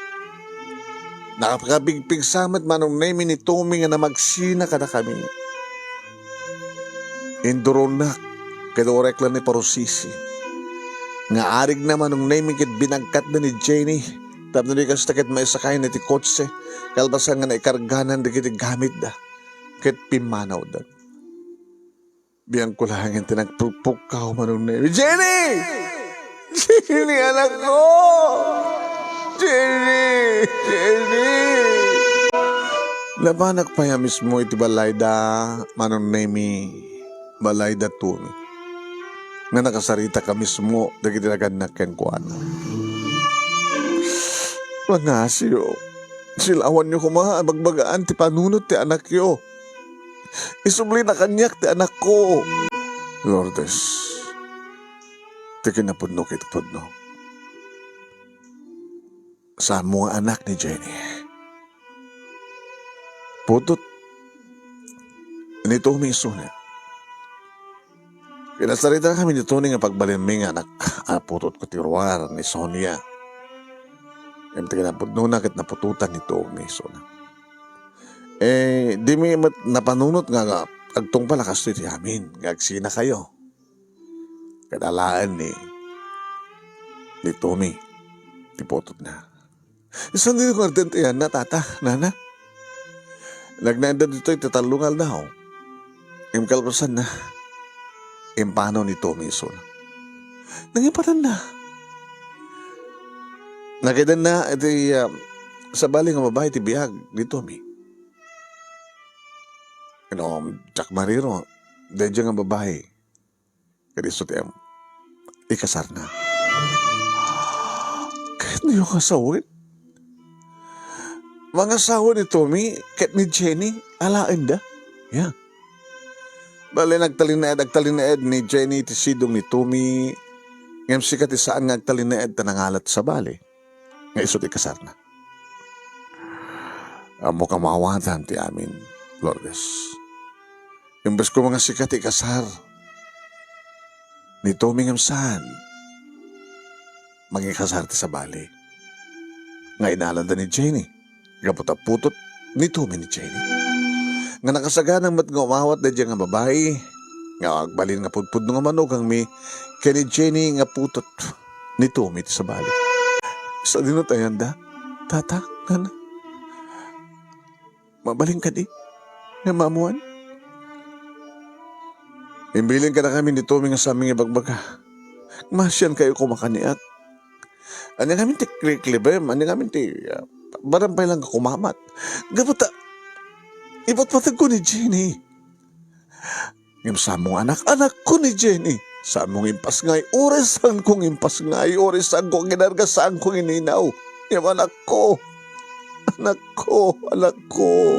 Nakapagabigpig samat, manong naimin ni Tommy nga na magsina kada kami. Induronak, kadorek lang ni Parusisi. Nga arig naman nung naming kit binagkat na ni Jenny. Tapos na kasi takit may sakay na ti kotse. Kalbasan nga na ikarganan na kiti gamit da. Kit pimanaw da. Biyang kulangin tinagpupukaw manong naming. Jenny! Jenny, anak ko! Jenny! Jenny! Labanak pa ya mismo iti balay da manong naming. Balay da tumi. Nga nakasarita ka mismo dagitiragan na kengkuan. Manasyo, silawan nyo kumaha bagbagaan ti panunot ti anak yo. Isubli na kanyak ti anak ko. Lourdes, ti kinapudno kit pudno. Saan mo ang anak ni Jenny? Putot. Nito umisunat. Pinasarita kami ni Tony nga pagbaliming anak putot ko tiruar ni Sonia. Yung tinapudno na kit napututan nito ni Sonia. Di mi napanunot nga agtong pala kasto iti amin. Gagsina kayo. Kadalaan ni Tommy. Ti putot na. Isang din ko ardente yan na tata, nana. Nagnanda dito itatalungal daw. Yung kalpasan na. Impano ni Tommy Sol. Nangiparan na. Nakidan na iti sa bali nga babae ti biyag ni Tommy. Jack Mariro, dahil nga babae. Kadiso ti ikasar na. Kahit na yung kasawin. Mga sawin ni Tommy, kahit ni Jenny, alain da. Yeah. Bale, nagtalinaed ni Jenny ti sidong ni Tommy. Ngam sikat isaan nga nagtalinaed tanangalat sa bale. Nga isot ikasar na. Amo ka mawatan ti amin, Lourdes. Imbes ko mga sikat ikasar. Ni Tommy ngam saan. Magikasar ti sa bale. Nga inalanda ni Jenny. Gaputa-putot ni Tommy ni Jenny. Nga nakasaganang mat nga umawat na dyan nga babae. Nga agbalin nga pudpud nga manog ang mi kani Jenny nga putot ni Tommy sa balik. Sa dinutayan da, tata, nana. Mabaling ka di, nga mamuan. Imbilin ka na kami ni Tommy nga sa aming ibagbaga. Masyan kayo kumakaniat. Ano kami ti kliklibem, ano kami ti barampay lang kumamat. Gaputa, ipatpatag ko ni Jenny. Yung samong anak ko ni Jenny. Saan mong impas ngay? Oresan kong impas ngay. Oresan kong ginargasaan kong ininaw. Yung anak ko. Anak ko. Anak ko.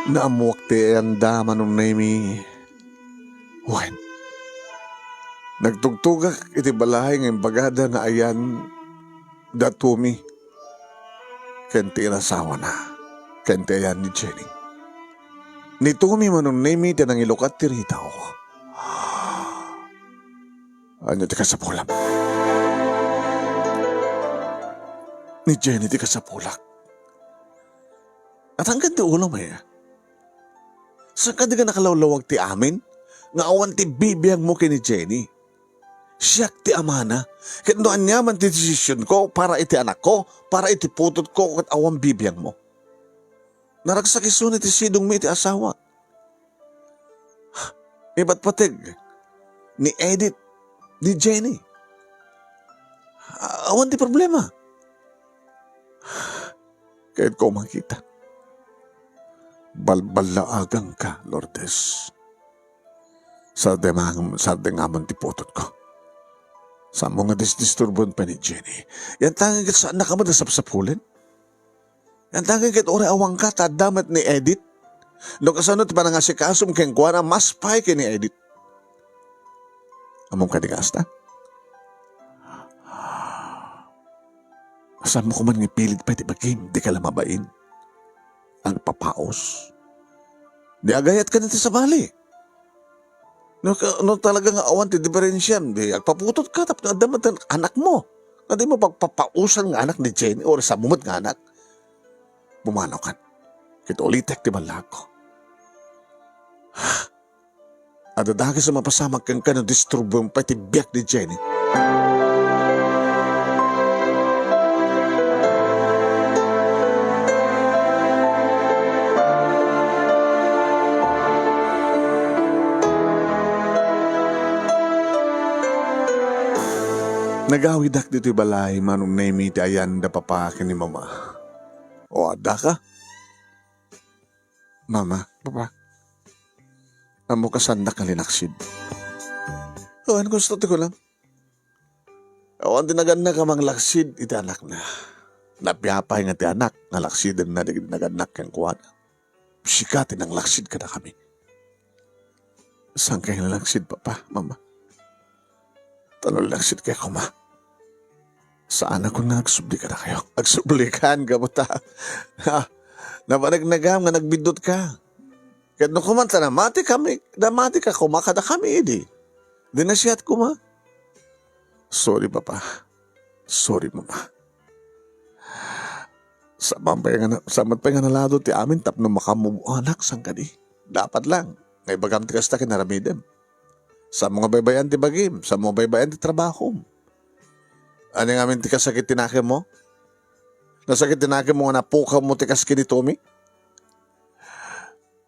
Naamuak ti ang dama nung naimi. Wen. Nagtugtugak iti balay ng bagada nga ayan datumi. Kenti inasawa na. Kenti ayan ni Jenny. Ni Tumi manong naimi tinang ilukat tirita ko. Ano ti kasapulam? Ni Jenny ti kasapulak. At hanggang ti ulam eh. Saan ka di ka nakalawlawag ti amin? Nga awan ti bibiyang mo kini Jenny. Siyak ti amana. Kaya doon niya man ti desisyon ko para iti anak ko, para iti putot ko kat awan bibiyang mo. Naragsakiso ni ti sidong mi ti asawa. Iba't patig ni Edith, ni Jenny. Awan ti problema. Kahit ko makita. Balbalaagang ka, Lourdes. Sa dengamon ti putot ko. Sa mga disturbon pa ni Jenny. Yan tanging kit saan nakamad sa sapulin? Yan tanging kit ore awang ka tadamat ni Edith. No kasano ti parang asikasum keng kuwana mas pay ni Edith. Among kadigasta? Saan mo kuman ngipilit pa iti bagim, di ka lamabain. Ang papaos. Di agayat ka nito sa bali. No talaga nga awan ti diferensyan, di agpaputot ka tapos nadamat ang anak mo. Hindi mo pagpapausan nga anak ni Jenny o sa mumot nga anak. Bumanaw ka. Kito ulitek ti balago. Adadagi sa mapasamag kang ka na disturbo pa ti biyak ni Jenny. Nagawidak dito'y balay manong naimi ti ayan da papakin ni mama. O ada ka? Mama, papa. Amo ka sanda ka linaksid. O, ano gusto ko lang? Awan tinagan na ka mang laksid iti anak na. Napiyapay nga ti anak na laksidan na naganak kang kuwan. Sikatin ang laksid ka na kami. Saan kayo laksid, papa, mama? Tanong laksid kayo, kuma. Saan ako nagsubli ka na kayo? Agsublikan ka mo ta. Napanagnagam nga nagbidot ka. Kaya nung kumanta na mati ka kumakada kami, edi. Di na siyat kuma. Sorry, papa. Sorry, mama. Samat pa nga nalado ti amin tap na makamubo anak sang kadi. Dapat lang. Ngay bagam ti kasta kinaramidem. Sa mga baybayan ti bagim, sa mga baybayan ti trabaho. Ano nga amin ti kasakit tinakim mo? Nasakit tinakim mo nga napukaw mo ti kaskin ni Tommy?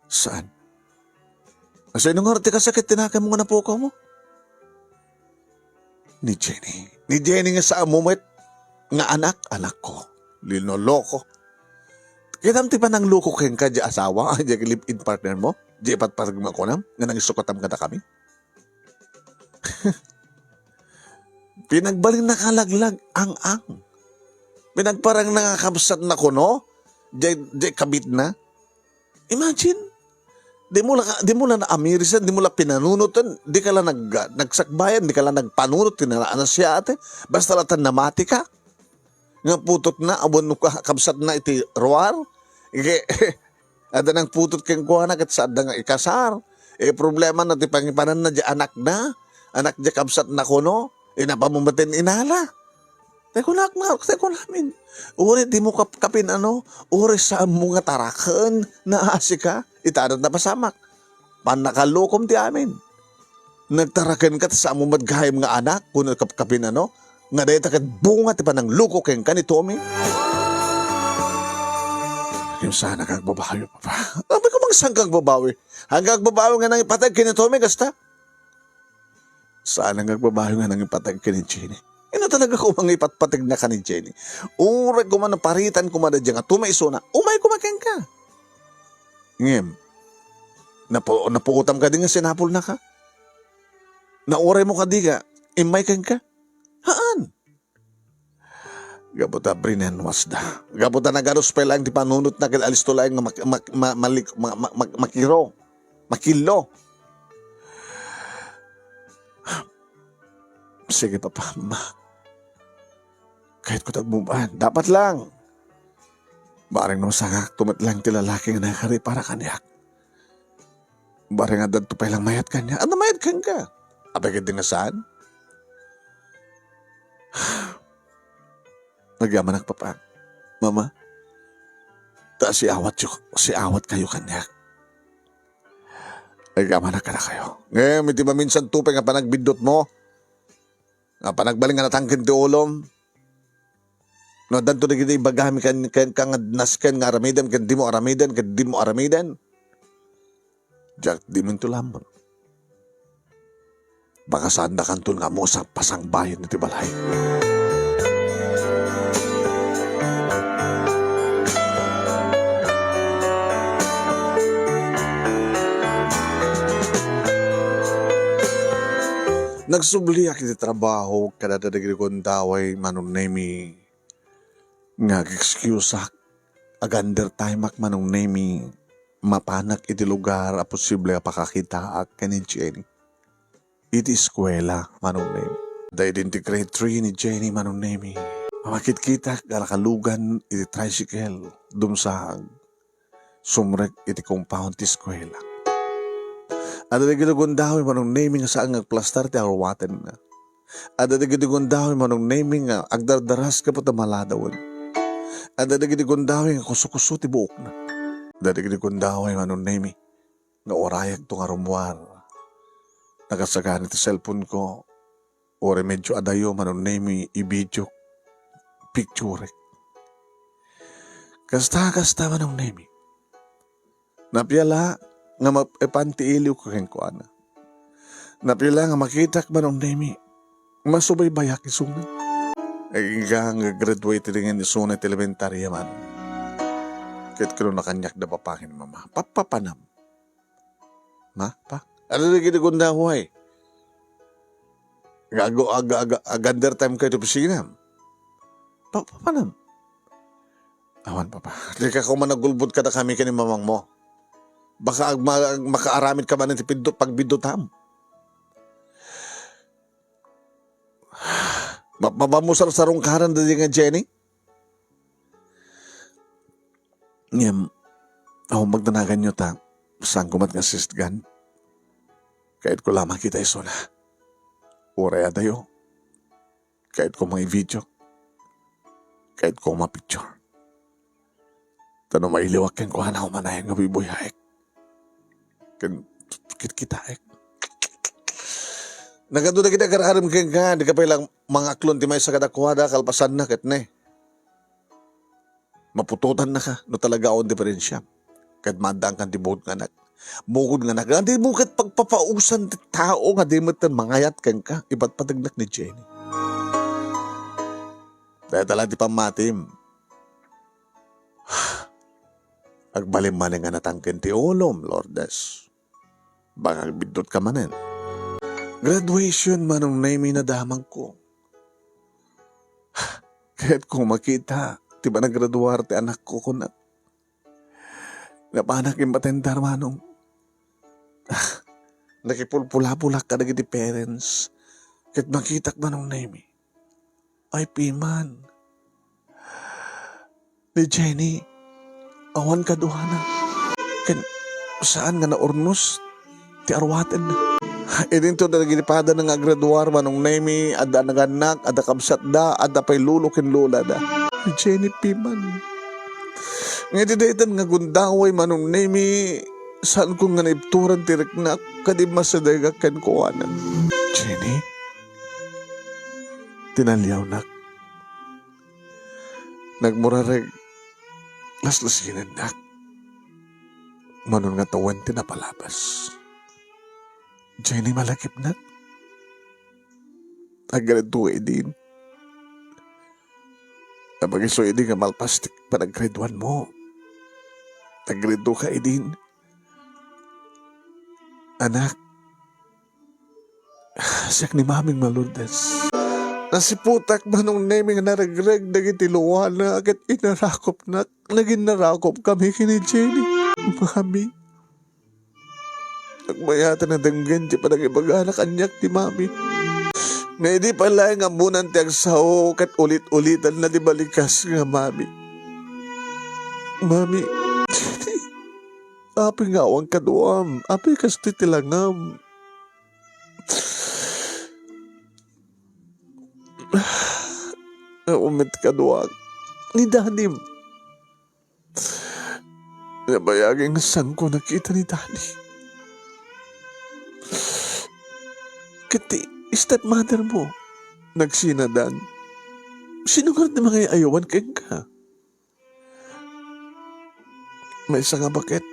Saan? Asa inong nga ti kasakit tinakim mo nga napukaw mo? Ni Jenny. Ni Jenny nga sa amumet nga anak ko. Linoloko. Kitam ti pa nang luko keng ka di asawa, di live-in partner mo, di ipatparag mo ako nam, nga nang isukotam ka na kami. Pinagbaling nakalaglag ang. Pinagparang nakakabsat na kuno, di kabit na. Imagine, di mo lang naamirisan, di mo lang pinanunutan, di ka lang nagsakbayan, di ka lang nagpanunot, tinaraan na siya ate, basta latan namati ka. Nga putot na, abon ka kabsat na iti ruwar. Ada nang putot keng kuhanak at saad nga ikasar. Problema na ti pangipanan na di anak na. Anak di kabsat na kuno. Napamumatin inala. Teko namin. Uri di mo kapin uri sa mga tarakan na asika. Itanod na pasamak. Panakalukom ti amin. Nagtarakan ka sa mo madgahim nga anak. Kung kapin nga dahil takad bunga ti panang luko keng ka ni Tommy. Yung sana kag babawi, papa. Abi ko mang saan kag babawi? Hanggang babawi nga nang ipatag kini Tommy, gasta? Sana kag babawi nga nang ipatag kini Jenny. Ino talaga ko mang ipatpatag na ka ni Jenny. Urag ko man paritan ko man dyan nga tumaiso na, umay kumakeng ka. Ngem, napuutam ka din nga sinapol na ka. Nauray mo ka di ka, imay kang ka. Haan? Gabuta brinan wasda. Gabuta nagaros pa lang di panunot na kalalis to lang makiro. Makilo. Sige papa, ma. Kahit ko tagbuban, dapat lang. Bareng no sangak, tumat lang ti lalaki nga nakari para kanyak. Bareng nga dadto pa lang mayat kanya. Ano mayat kan ka? Abay ka din nga saan? Nagyaman ang papa. Mama, si awat kayo kanyak. Nagyaman ka na kayo. Ngayon, may di ba minsan tupay nga panagbindot mo? Nga panagbaling nga natangkin ti ulom? No, danto na kita ibagami kan nasken nga aramidan, kan di mo aramidan. Jack, di mo ito lamang. Baka saan na kanton nga mo sa pasang bayan na tibalay. Nagsubli akit trabaho kada dadagiri kong daway manunemi nga excuse agander time manunemi mapanak iti lugar a posible pakakita ak ni Jenny. Iti eskwela manunemi. Dahil iti grade 3 ni Jenny manunemi. Mamakit kita galakalugan iti tricycle dumsahag sumrek iti compound ti eskwela. Ada di kita gundawi manong naming nga saan agplastar ti arwaten na. Ada di kita gundawi manong naming nga agdardaras ka po tamaladawan. Ada di kita gundawi nga kusukuso ti buok na. Ada di kita gundawi manong naming nga orayag to nga rumwar. Nakasagan iti cellphone ko. Ore medyo adayo manong naming i-video picture. Kasta manong naming. Napiyala nga mapantiiliw ko keng kuana. Napila nga makitak manong nemi, masubay bayak isungan. Ay nga graduate rin isungan elementarya man. Kahit kano nakanyak na papangin mama, papapanam. Ma, pa? Ano na ginagunda ko ay? Agander time kayo ito pisinam. Papapanam. Awan papa, di ka kung managulbot ka na kami kanin mamang mo. Baka makaaramid ka ba ng pagbindutam. Mapamusar sa rungkaran na nga Jenny? Ngam, ako magdanagan nyo ta, saan kumat nga sistgan? Kahit ko lamang kita iso na. Uray adayo. Kahit ko mga video. Kahit ko mga picture. Tanong mailiwak kang kuha na umanayang nga bibuyahek. Kita Nagado na kita kararam keng ka, di ka pa ilang mga aklon ti may sa kadakwada, kalpasan na kat ne. Mapututan na ka, no talaga on diferensya. Kat madang kan ti buhod nga nak. Bukod nga nak, di mo kat pagpapausan ti tao nga di mo tan mangayat keng ka, iba't patagnak ni Jenny. Dahil tala ti pamatim. Agbalim man nga natangkin ti ulom, Lordes. Baka bidot ka manen. Graduation manong naimi na damang ko. Kahit kung makita, di ba nagraduar ti anak ko kunat. Napanak yung matendar manong. Nakipulpula-pulak ka na ti parents. Kahit makita manong naimi. Ay piman. Ni Jenny, awan ka duhana. Saan nga naurnos? Ti arwaten na. Idinto na naginipada ng agraduar manong nemi, ada naganak, ada kamsat da, ada pa'y lulukin lula da. Jenny Piman. Ngayon daytan nga gundaway manong nemi, saan ko nga naipturan tirik na, kadi masadagak ken kuwanan. Jenny? Tinalyaw nak. Nagmurareg, laslasinan nak. Manon nga tawan tinapalabas. Jenny malakip na. Nag-graduate din. Napag-iso din nga malpastik pa nag-graduan mo. Nag-grado ka din. Anak, Siyak ni maming malundes. Nasiputak manong naming naragreg dagiti luwa na agad inarakop na naging narakop kami kini Jenny. Mami. Nagmayata na danggan di pa nag-ibaganak anyak ni mami. Nga di pala nga munan tiyag sao kat ulit-ulitan na di balikas nga mami. Mami. Api nga awang kaduam. Api kas titilangam. Umit kaduam. Ni Danim. Nabayaging saan ko nakita ni Dani. Kati, stepmother mo, nagsinadan. Sino nga rin mga ayawan keng ka? May isa nga bakit?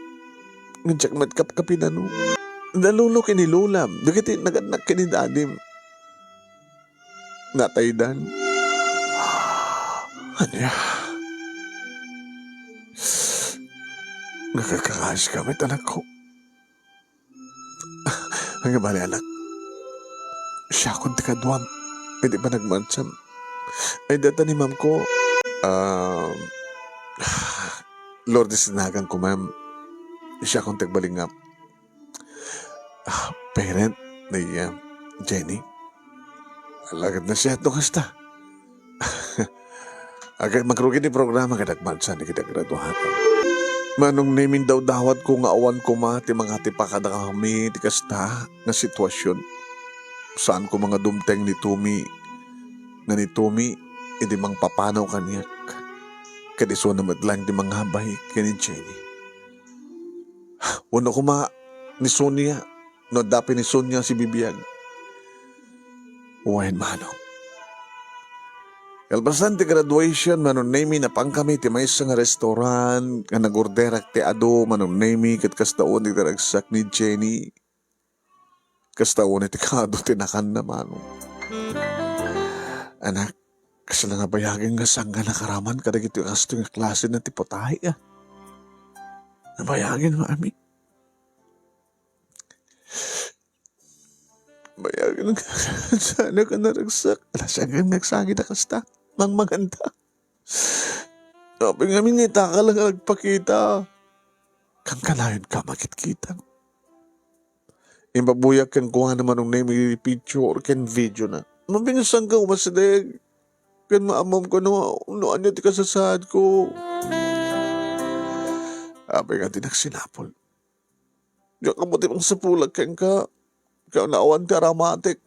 Ngadyak matkap-kapin ano. Nalulo kinilulam. Dagiti naganak kinidadim. Nataydan. Anya? Nakakakas kami anak ko. Hanggang bali anak. Siya akong tikadwam. Pwede ba nagmansam? Ay data ni ma'am ko. Lord isinagan ko ma'am. Siya akong tagbalingap. Parent ni Jenny. Alagad na siya ito kasta. Agad magrugi ni programa kada nagmansan ni kita graduhan. Manong namin daw dawat ko nga awan ko ti mga tipakada kami ti kasta nga sitwasyon. Saan ko mga dumteng ni Tumi nga ni Tumi hindi mang papanaw kanyak. Kadiso na madlang di mga habay kani Jenny. Uno ko ni Sonia no dapi ni Sonia si Bibiyag. Uwain manong. Kalpasan ti graduation, manon nami na pang kami ti may nga restaurant, nga nagorderak ti ado, manon nami, kat kastaon ti karagsak ni Jenny. Kastaon ti kado tinakan na manong. Anak, kasi lang nabayagin nga sang nga nakaraman kadag ito yung asto nga klase na ti potay ah. Nabayagin mami. Bayagin nga, sana ka naragsak. Alasang nga nagsagi na kasta. Mang maganda. Sabi nga minita ka lang nagpakita. Kang kalayon ka makit-kita. Imbabuyak kan kuha naman ng name picture kan video na. Mabinasang ka umasadig. Kan maamam ko no ano ti kasasad ko. Sabi nga tinagsinapol. Diyan ka mo timang sapulag kan ka. Kaya naawan ti aramatik.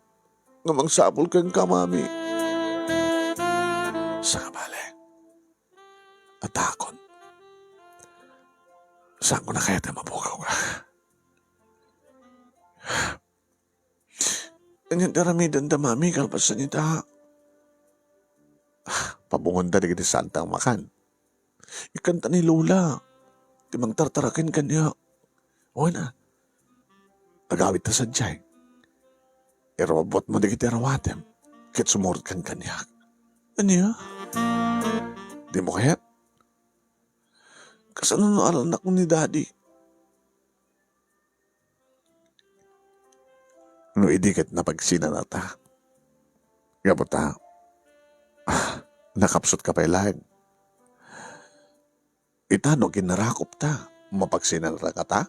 Namang sapol kan ka mami. Sa kabale. Atakon. Saan ko na kaya tayo mabukaw ka? Ganyan taramidan da mami kalpasan nita. Pabungon da di santang makan. Ikanta ni Lola. Timang tartarakin kanya. O na. Agawit na sadyay. Irobot mo di kita rawatem. Kit sumurot kan kanya. Ano? Di mo kaya? Kasano no anak mo ni Daddy? No idikit na pagsina na ta. Gabo ta. Nakapsot ka pa ilan. Itano ginarakop ta. Mapagsina na ka ta?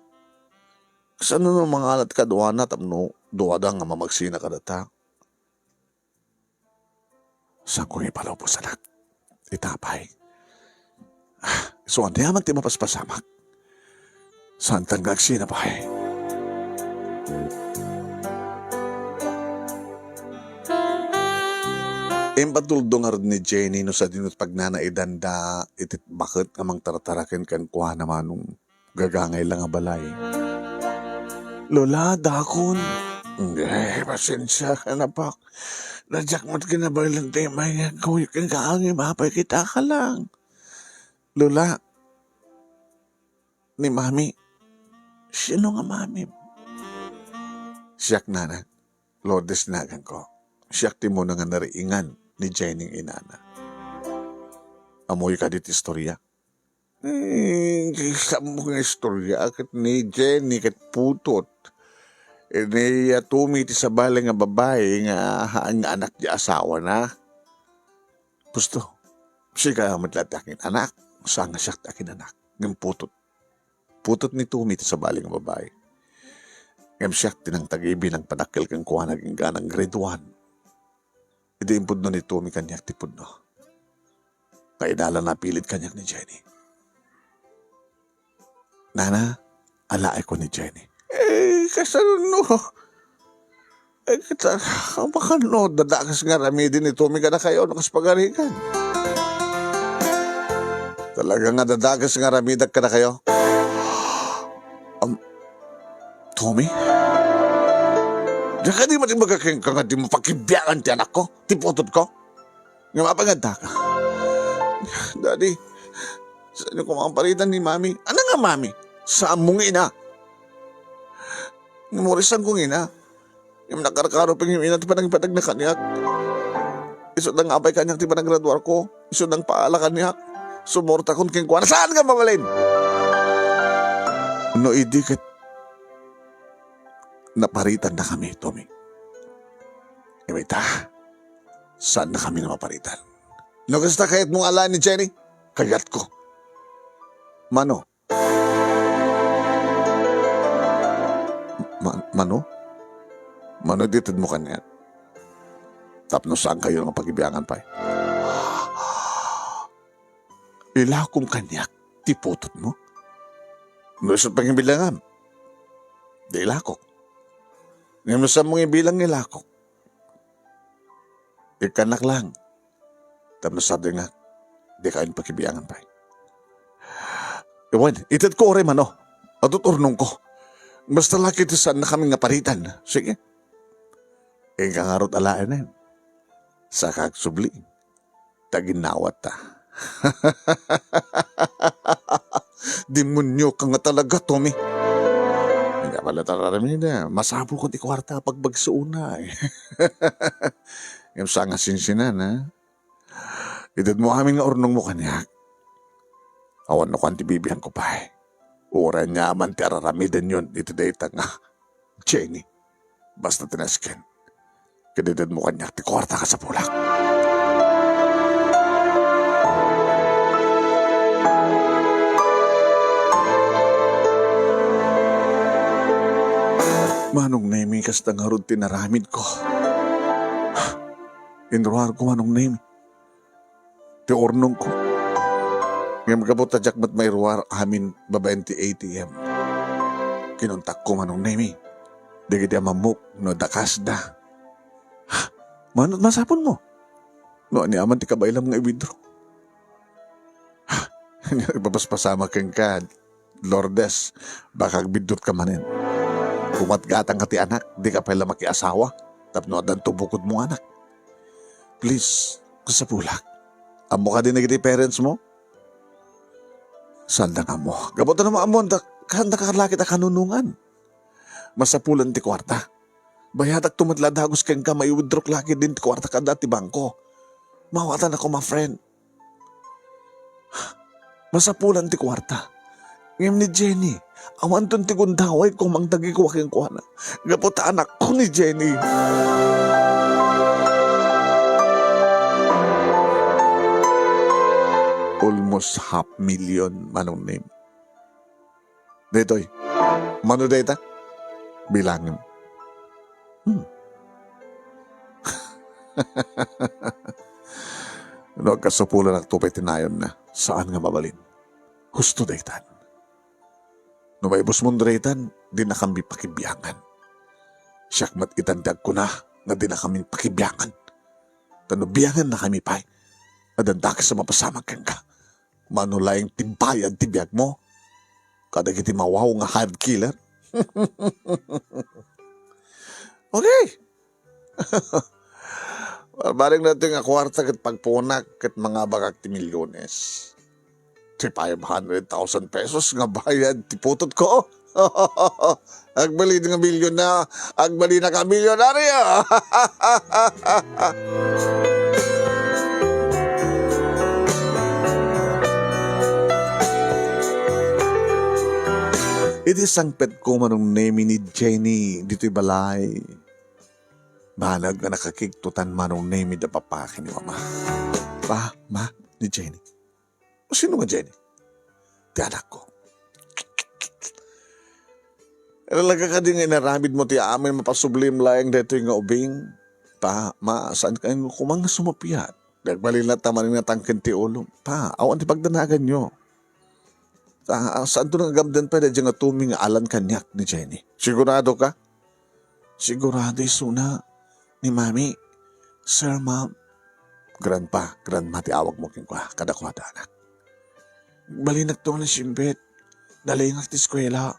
Kasano no mga alat ka duwa na tamno duwada nga mamagsina ka na ta? Saan ko ipalaw po sa itapay. So, ang diyaman ti mapaspasamak. Saan tanggag sinapay? Impatuldo nga rin ni Jenny no sa dinut pagnanaidan da itit bakit amang taratarakin kan kuha naman nung gagangay lang nga balay. Lola, dakon. Hindi, pasensya ka na pak. Nadyak mo't kinabalang tema nga kawin kang kaangin, mapay kita ka lang. Lola, ni Mami, sino nga Mami? Siyak na, Lourdes nagan ko. Siyak ti mo na nga nariingan ni Jenny inana. Amoy ka dit istorya. Kisa mo nga istorya, akit ni Jenny kat putot. Ini tumi ti sa bala nga babae nga ang anak di asawa na. Gusto, siya ka matlat akin anak. Saan nga siya akin anak? Ngam putot. Putot ni tumi ti sa bala nga babae. Ngam siya tinang tagibi ng panakil kang kuha naging ganang grade 1. Hindi impod no ni tumi kanyak ti pudno. Kainala na pilit kanyak ni Jenny. Nana, alaay ko ni Jenny. Kasano no? Kita, baka no, dadakas nga rami din ito, may gana kayo, nakaspagarikan. Talaga nga dadakas nga rami, ka na kayo. Tommy? Diyan ka di mating magkaking ka nga di mapakibiyakan ti anak ko, ti putot ko. Nga mapaganda ka. Daddy, saan ko mga palitan ni Mami? Ano nga Mami? Saan mong ina? Namorisan kong ina. Yung nakarkaro pang yung ina, ti panagpatag na kanyak. Isod ng abay kanyak, ti panaggraduar ko. Isod ng paala kanyak. Sumorta kong kingkuan. Saan ka mamalin? No, idikit. Naparitan na kami, Tommy. Imita, saan na kami na maparitan? No, kasta kahit mong ala ni Jenny, kagat ko. Mano? Mano? Mano ditid mo kanya? Tapno saan kayo ng pag-ibiangan pa? Ilakong kanyak, tiputot mo? Nusot pang ibilangan. Di ilakok. Ngayon saan mong ibilang ilakok? Ikanak lang. Tapno sabi nga, di kayo ng pag-ibiangan pa. Iwan, itad ko rin mano. Atuturnong ko. Basta laki ito saan na kami nga paritan. Sige. Kangarot alaan na yun. Sa kagsubli. Taginawat ta. Demonyo ka nga talaga, Tommy. Hindi pala tararamin na. Masabo ko di kwarta pagbagsuuna eh. Yung sa nga sinsinan, ha? Itad mo kami nga urnong mo kanyak. Awan no kwan ti bibihan ko pa eh. Ura niya man ti araramidan yun. Ito data nga. Jenny. Basta tinaskin. Kadidad mo kanyak ti kwarta ka sa pulak. Manong nemi kas tangarod tinaramid ko. Inruar ko manong nemi. Ti ornong ko. Ngayon magkabot na jak mat may ruwar amin babayan ti ATM. Kinuntak ko manong nemi. Di kita mamuk no dakas da. Manot masapon mo. No ani aman ti kabaylam nga i-withdraw. Ipapaspasama kang ka, Lourdes, baka bidot ka manin. Kumatgatang ka ti anak, di ka pala makiasawa. Tapno adan tubukod mo anak. Please, kasapulak. Amo ka din nagiti parents mo? Sanda nga mo. Gabotan naman amo, kanda kakalakit a kanunungan. Masapulan ti kwarta. Bayadak tumadladagos kang ka, may withdraw laki din ti kwarta kada ti bangko. Mawatan ako, my friend. Masapulan ti kwarta. Ngayon ni Jenny, awan ton ti gundaway kung mangtagi ko aking kuwana. Gapota anak ko ni Jenny. Almost 500,000 manong name. Detoy, mano deta? Bilangin. No, kasupulan ang tupay tinayon na saan nga mabalin. Husto daytan. No may bus mong daytan, di na kami pakibiyangan. Siyak mat itandag ko na di na kami pakibiyangan. Tanubiyangan na kami pa'y. Adanda ka sa mapasamag kang ka. Manulayang timpayan tibiyag mo. Kada kiti mawaw nga hard killer. Okay. Baring natin nga kwarta kat pagpunak kat mga bagak ti milyones. Ti 500,000 pesos nga bayad ti putot ko. Agbali nga milyon na. Agbali na ka milyonaryo. Iti sangpet ko manong name ni Jenny dito'y balay. Balag nga nakakiktutan manong name da papaki ni mama. Pa, ma, ni Jenny. O sino nga Jenny? Ti anak ko. Talaga ka din nga inaramid mo ti amin mapasublim layang dito nga ubing. Pa, ma, saan ka yung kumang sumapiyat? Nagbalil na tamanin nga tangkin ti ulo. Pa, awan ti pagdanagan nyo. Saan to nga gamdan pa dahil nga tuming alan kanyak ni Jenny? Sigurado ka? Sigurado isuna ni mami. Sir, ma'am. Grandma, ti awag mo king kwa, kadakwada anak. Balinag to na simbet. Dalingak ti eskwela.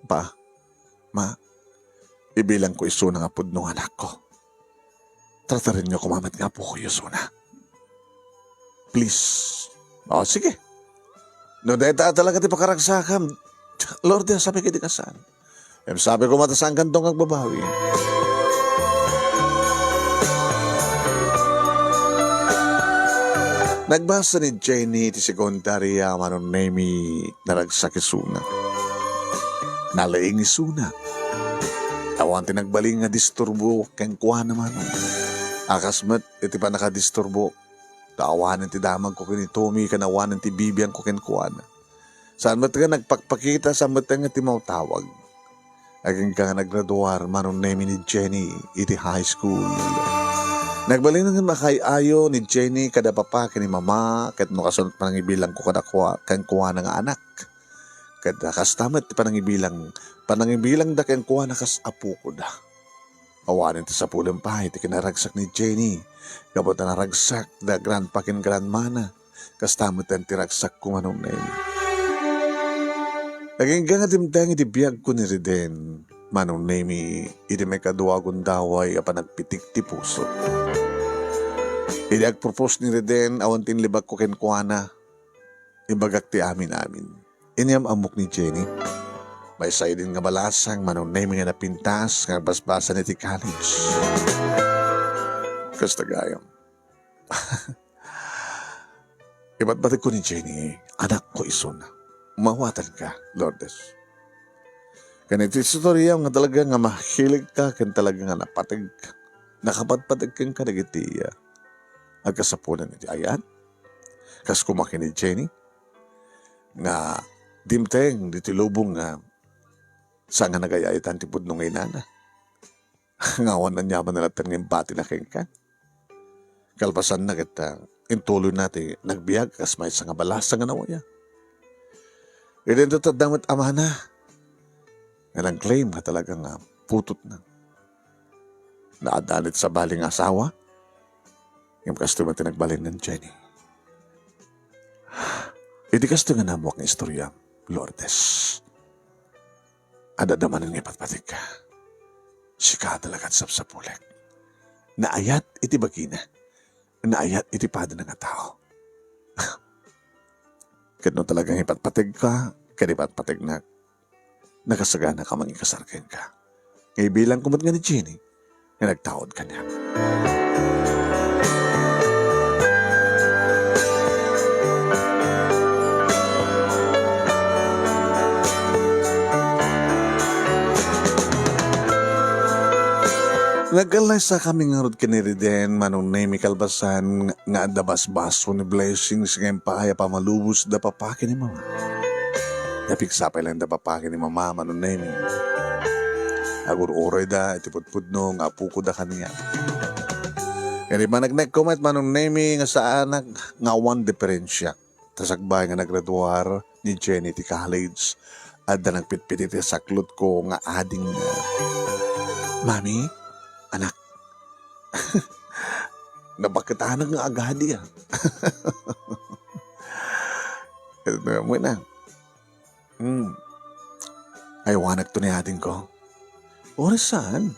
Pa, ma, ibilang ko isuna nga pudnong anak ko. Tratarin niyo kumamat nga po ko isuna. Please. O, sige. No, dahil talaga ti pakaragsakam. Lord, sabi kayo di kasan. Sabi ko matasang kantong agbabawi. Nagbasa ni Jenny ti sekundarya manon nemi naragsak isuna. Nalaing isuna. Awan ti nagbaling nga disturbo ken kuha naman. Akasmet iti pa nakadisturbo. Taawanan ti damag ko kini Tommy kanawanan ti Bibian ko ken kuha na. Saan mo nga nagpakpakita sa mo nga ti mautawag. Aging ka nga naggraduar manon nemi ni Jenny iti high school. Nagbalin nga makayayo ni Jenny kada papa kini mama ket no kasunod panangibilang ko kada kan kuha nga anak. Kada kastamet ti panangibilang da ken kuha na kas apo ko da. Awanin ti sapulem pahay ti kinaragsak ni Jenny. Kapot na naragsak da grandpa ken grandmana. Kastamet ti ragsak ko manong nemi. Naging nga dimdang iti biyag ko ni Riden. Manong nemi, iti may kaduwagon daway apa nagpitik ti puso. Iti agpropose ni Reden, awan tinlibag ko ken kuana. Ibagak ti amin. Inyam amok ni Jenny. May din nga balasang manong nemi nga napintas nga basbasan iti college. Kastagayam. Iba't batik ko ni Jenny, anak ko isun. Mawatan ka, Lourdes. Ganito istorya nga talaga nga mahilig ka ken talaga nga napatig. Nakapatpatig kang kadagitiya. Agkasapunan iti ayan. Kas kumaki ni Jenny. Nga dimteng diti lubong nga sa nga nagayayatan ti pudno ngay nana. Ngawan na nyaman na natin ng bati na kengka. Kalpasan na kita intuloy natin nagbiyag kas may sa nga balasa nga nawaya. Idin ito tadamot ama na. Nga nag-claim nga talaga nga putot na. Naadalit sa baling asawa. Yung kasto man tinagbalin ng Jenny. Hindi kasto nga namuak ng istorya, Lourdes. Adadaman ng ipatpatik ka. Sika talaga at sapsapulik. Naayat iti bagina. Naayat iti pada ng tao. Kano talagang ipatpatig ka, kanipatpatig na nakasagana ka mang ikasarkin ka. Ngay bilang kumat nga ni Jenny, na nagtaod ka niya. Nagalay sa kami nga rod kiniriden manong nemi kalbasan nga adabas-baso ni blessings ngayon paaya pa malubos da papaki ni mama. Napiksapay lang da papaki ni mama manong nemi. Agur-uroy da itipudpudno nga apuko da kaniya. Kaya ba nag-comment manong nemi nga sa anak nga one diferensya. Tasagbay nga nagraduar ni Jenny ti college at da nagpitpit iti saklot ko nga ading Mami, anak, nabakitahan nga agad yan. Mo na. Ay, wanak to ni ating ko. Oras saan?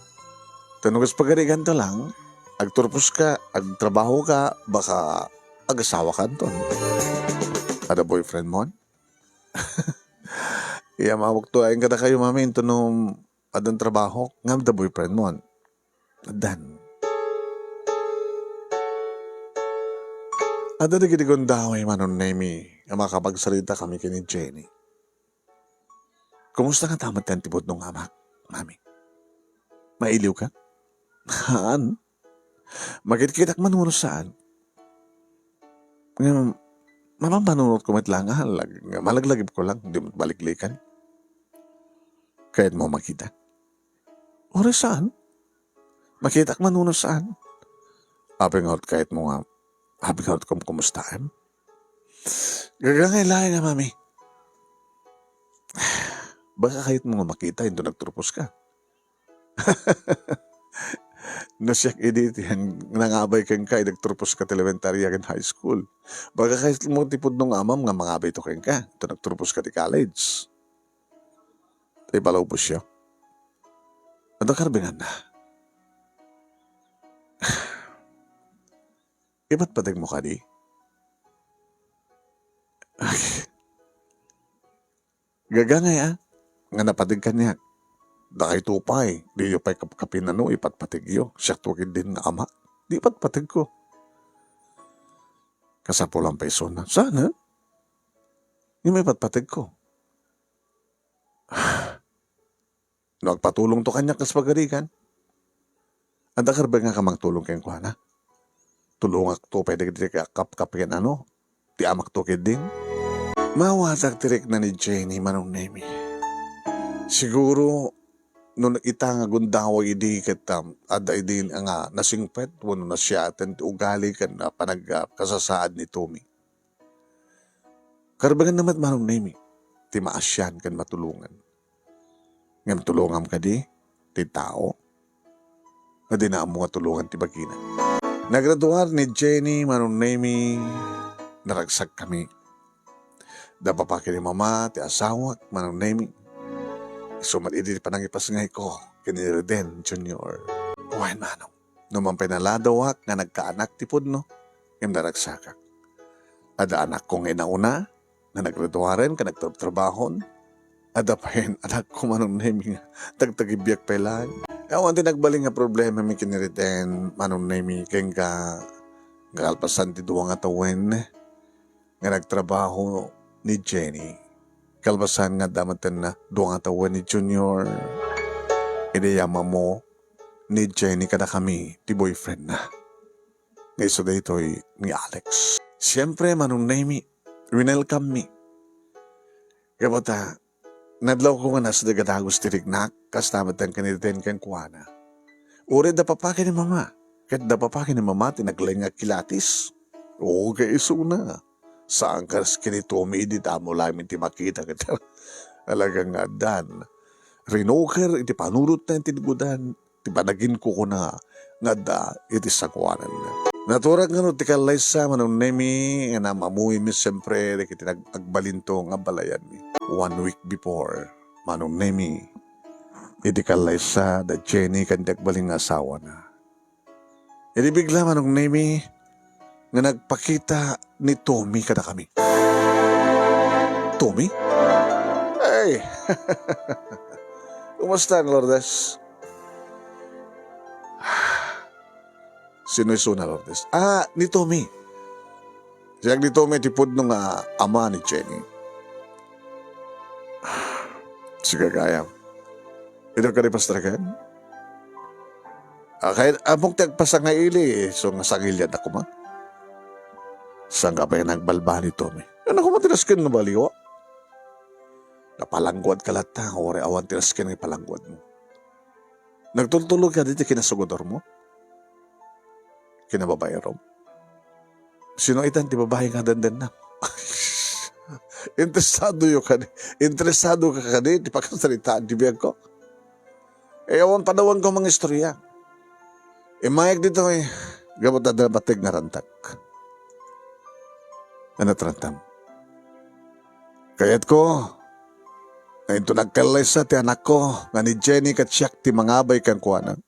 Tanong pagarigan to lang, agturpos ka, agtrabaho ka, baka agasawa ka to. Ada boyfriend mo? Iya, mawag to ayun kada kayo, mami, ito nung adang trabaho, nga da boyfriend mo. Dan. Ada na gidigundaway manon nemi, ang makapagsalita kami kini Jenny. Kumusta ka tamat yan tibod nung amak, mami? Mailiw ka? Haan? Magkitkitak manuno saan? Ngayon, mamampanunod ko lang, malaglagip ko lang, hindi mo baliklikan. Kahit mo makita. Ore saan? Makitak manuno saan? Aping out kahit mo nga, aping out kung kumustaan. Gagangay lahi nga, mami. Baka kahit mo nga makita, hindi nagturpos ka. Nasyak edit yan, nangabay kang ka, nagturpos ka elementary and high school. Baka kahit mo tipod nung amam nga mangabay to kang ka, ito nagturpos ka di college. Tay palaw po siya. Ano karbingan na? Iba't patag mo ka di? Gagangay nga napatig ka niya. Dakay tupay, di yung pa'y kapinano, ipatpatig yo. Siya tuwagin din nga ama. Di ipatpatig ko. Kasapo lang peso na. Sana? Yung may patpatig ko. Nagpatulong to kanya kas pagarikan. Anda ka ba nga kamang tulong kayong kuhana? Tulong ak to, pwede kapkapian ano? Ti amak to din. Mawatag tirik na ni Jenny manong nemi. Siguro, nung ita nga gundaway idi kitam, ada idin nga nasingpet, wano na siya atin ugali kan na panagkasasaad ni Tommy. Karbagan naman manong nemi, ti maasyan kan matulungan. Ngam tulungan ka di, ti tao, na di na mga tulungan ti bagina. Nagraduar ni Jenny manong nemi, naragsak kami. Dapapaki ni mama, ti asawak, manong nemi. Sumat idi panangipas ngay ko, kiniriden, Junior. Kuhain manong. Naman pinaladawak nga nagkaanak tipod no, yung naragsakak. Ada anak kong inauna, na naggraduaren ka nagtatrabahon. Ada pa yun, anak ko manong nemi nga, tagtagibyak pa lang. Ewan din nagbaling nga problema mi kiniriden, manong nemi, keng ka, kalpasan ti duwang atawin, nga nagtrabaho ni Jenny. Kalbasan nga damatan na duwang atawan ni Junior. Inayama mo ni Jenny kada kami, ti boyfriend na. Ngayon so daytoy ni Alex. Siyempre, manong nemi, winelcome me. Kapata, nadlaw ko nga nasa dagadagos tirignak, kas damatan kaniten kan kuwana. Uri da papaki ni mama. Kahit da papaki ni mama, tinaglang nga kilatis. Oo, kaiso na. Saan ka kinito di tamo lamin ti makita kita. Alagang nga dan. Rinoker, iti panurot na tinigudan. Ti panagin ko na nga da iti sakwanan. Naturag nga no ti kalaysa manong nemi nga namamuhi mi siyempre iti nagbalinto nga balayan mi. 1 week before, manong nemi iti kalaysa da Jenny kandiak baling nga asawa na. Iti bigla manong nemi nga nagpakita ni Tommy kada kami. Tommy? Hey! Kumusta, Lourdes? Sino iso na, Lourdes? Ni Tommy. Siya ni Tommy tipod nung ama ni Jenny. Sige kaya. Ito ka rin pastrakan? Kahit among tagpasangaili, so nga sangilyan ako ma. Saan ka pa yung nagbalba ni Tommy? Yan ako matiraskin na baliwa. Napalangguad ka lata, ore awan tiraskin ng palangguad mo. Nagtultulog ka dito kinasugodor mo? Kinababayaro? Sino itan, di babae nga dandan na? Interesado ka di, di pa kasalitaan, di biyag ko. Awan padawan ko mga istorya. Mayag dito gamot na dalabatig na rantak. Ano trantam? Kayat ko, na ito nagkalay sa ti anak ko, nga ni Jenny katsyak ti mangabay kang kuwanan.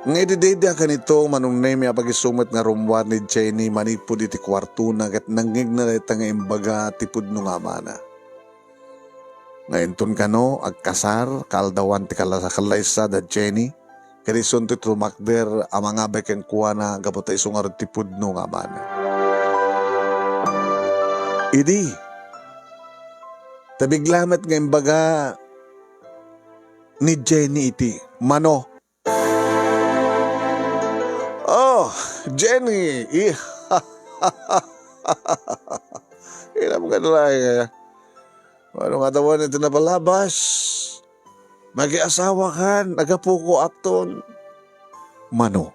Nga idididya ka nito, manong nemi apag-isumot nga rumwar ni Jenny, manipod iti kwartuna, kat nangig na ita nga imbaga tipod nung amana. Ngayon ton ka no, agkasar, kaldawan ti kalaysa da Jenny. Karison ti trumakder, amang nga beken kuha na gabutay sungar ti pudno nga mana. Idi, tabiglamat ngayon baga ni Jenny iti, mano. Oh, Jenny, Ilam ka nalay. Ano nga dawan ito na palabas? Mag-iasawa kan, nagapuko akton. Mano?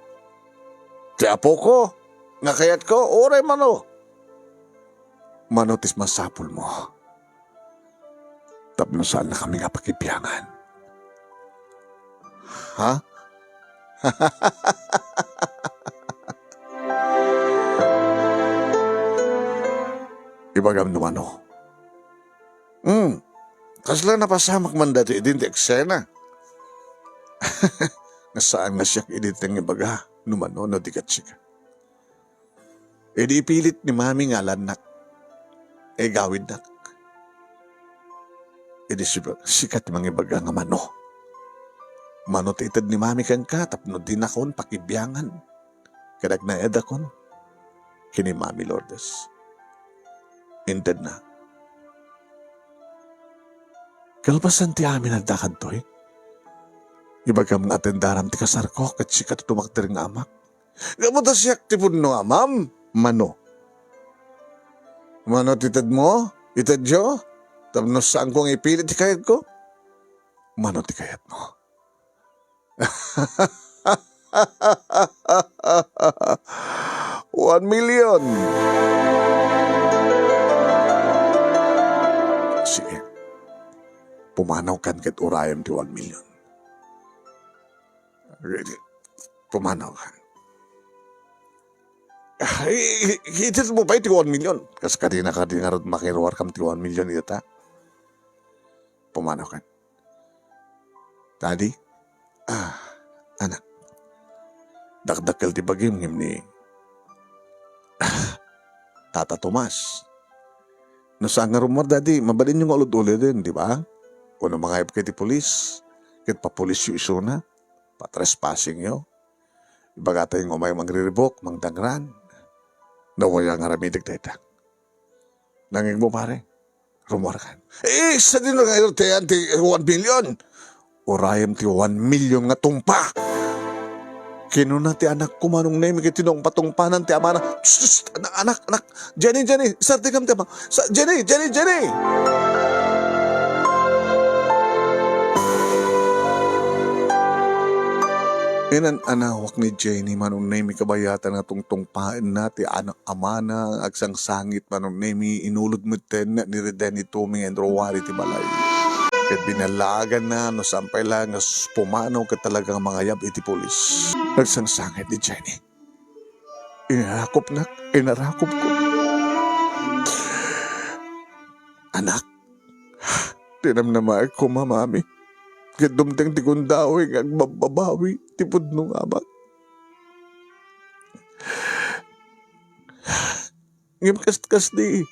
Ti apo ko, nga kayat ko, oray mano. Mano tis masapul mo. Tapno saan na kami nga pakipiyangan. Ha? Ibagam naman o. Kasla napasamak man dati din ti eksena. Nasaan nga siyak iditeng ibaga, numano no di katsika. E di ipilit ni mami nga lanak. E gawid nak. E di sikat mga ibaga nga mano. Mano titad ni mami kang katap no din akon pakibyangan. Kadag na edakon. Kini mami Lourdes. Inted na. Kalpasan ti amin ang dakad to eh. Ibagam nga atendaram ti kasar ko kat siya tumakder nga amak. Gamuta siyak ti punno amam. Mano. Mano titad mo? Itad yo? Tapno saan kong ipilit ti kayat ko? Mano ti kayat mo? 1,000,000. Sige. Pumanaw kan ket urayam ti 1,000,000. Pumanaw kan. Hitit mo pa iti 1,000,000. Kas kadina rod makiruar kam ti 1,000,000 ita. Pumanaw kan. Tadi, anak. Dakdakkel ti bagim ni Tata Tomas. No saan nga rumor dadi, mabalin yung ulod-ulod din, di ba? Kung mga kay ti polis, kit pa-polis yung iso na, pa-trespassing yo. Ibagata yung umay magre-revoke, mangdangran. Nawaya nga ramidig dayta. Nanging mo pare, rumor kan. Sa din nga ito, ti 1,000,000. Urayam ti 1,000,000 nga tumpa. Kinuna ti anak ko manong name kiti nung patungpanan ti amana. Anak. Jenny. Sarti kam ti ama. Jenny. Inan anawak ni Jenny manong name kabayatan nga tungtungpain na ti anak amana agsang sangit manong name inulod mo ten ni Reden ni Toming and Rowari ti balay. Kat binalagan na no sampay lang nga pumanaw ka talagang mga yab iti polis. Nagsangsangit ni Jenny. Inarakop ko. Anak, tinamnamay ko mamami. Kat dumtang ti kundawi nga magbabawi ti pudnong amak. Ngimkast-kas di,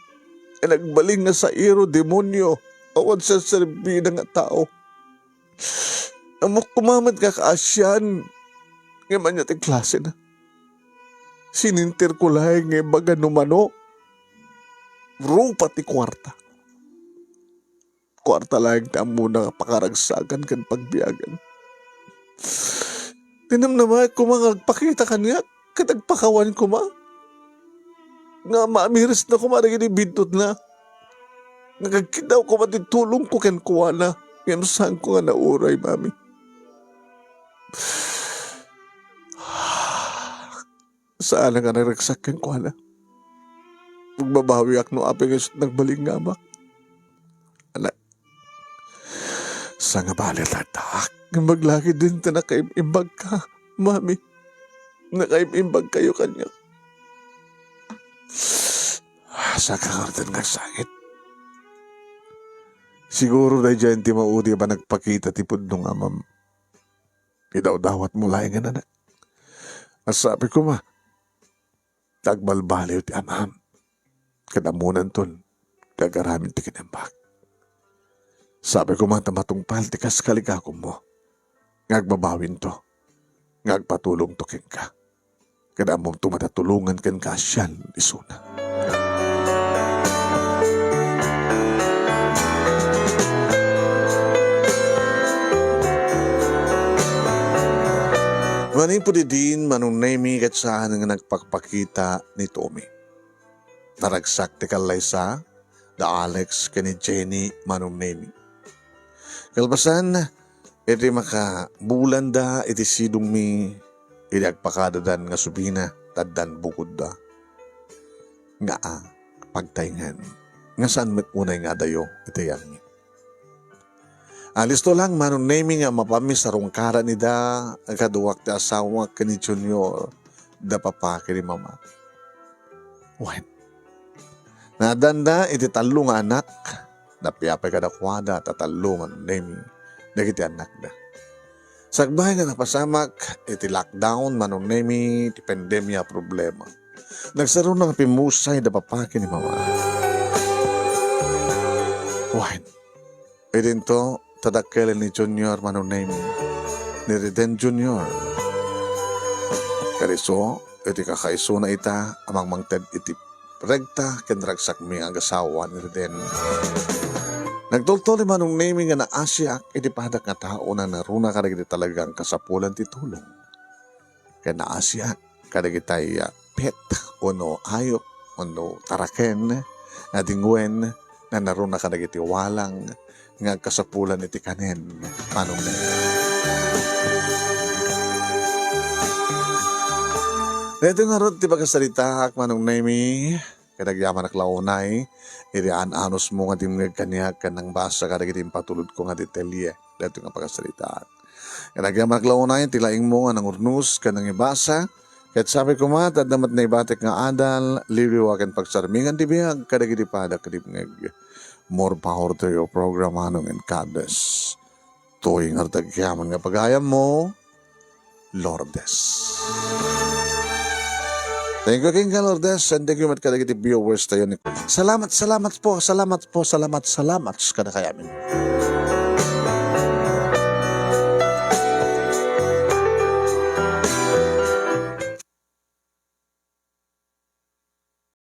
nagbaling nga sa iro demonyo. Awan sa serbi na nga tao. Amok kumamad ka kaasyan. Ngayon niya ting klase na. Sinintir ko lahay nga baga numano. Rupa ti kwarta. Kwarta lang na muna pakaragsagan kan pagbiyagan. Tinamnamay ko mga agpakita kanya. Katagpakawan ko ma. Nga maamiris na ko maragin ibintot na. Nagagkitaw ko matitulong ko ken kuha na. Ngayon saan ko nga nauray, mami. Saan nga naragsak ken kuha na. Magbabawi ak no apeng nagbalik nga ama. Anak. Sa nga balit atak. Maglaki din ta nakaimbag ka, mami. Nakaimbag kayo kanya. Sa kakartan nga sakit. Siguro dahil dyan ti maudi ba nagpakita ti pudnong amam. Idaw-dawat mo laing nga nanak. Sabi ko ma, tagbalbaliw ti amam. Kadamunan ton, gagaramin ti kinambak. Sabi ko man tamatungpal ti kas kaligakon mo. Ngagbabawin to. Ngagpatulong to ken ka. Kada mo tumatatulungan ken ka siyal isuna. Maning po din manong nemi kat saan nga nagpakpakita ni Tommy. Naragsak ti Kalaysa, da Alex kani Jenny manong nemi. Kalbasan, iti maka bulan da iti sidong mi iti agpakadadan nga subina taddan bukod da. Nga pagtaingan. Nga saan unay nga dayo iti yan. Listo lang manong naming nga mapamis sa rungkara ni da kaduwak ti asawa kani Junior da papa kini mama. Wen. Nadanda iti talo nga anak napiyapay kada kwada tatalo nga naming dagiti anak da. Sagbay nga napasamak iti lockdown manong naming ti pandemya problema. Nagsaro ng pimusay da papa kini mama. Wen. Idinto tadakkel ni Junior manunay ni Reden Junior. Kariso, iti kakaiso na ita amang mangted iti regta kenragsak mi ang asawa ni Reden. Nagtultol manong naming nga na asyak iti padak nga tao na naruna kadag iti talagang kasapulan ti tulong. Kaya na asyak kadag itay pet uno ayok uno taraken na dingwen na naruna kadag iti walang nga kasapulan iti kanen manong na. Ito nga ron ti pagkasalita manong nami kadagyaman aklaunay iti anos mo nga dimngag kaniya kanang basa kadag iti patulod ko nga detalye. Ito nga pagkasalita. Kadagyaman aklaunay tilaing mo nga nang urnus kanang ibasa ket sabi ko mat damat na ibatek nga adal liliwaken pagsarmingan ti biag kadag iti padak kadimngag. More power to your program anong enkades. Tuwing artagyaman nga pagayam mo, Lourdes. Thank you, King Lourdes, and thank you mat kadagiti viewers tayo ni. Salamat kada kayamin.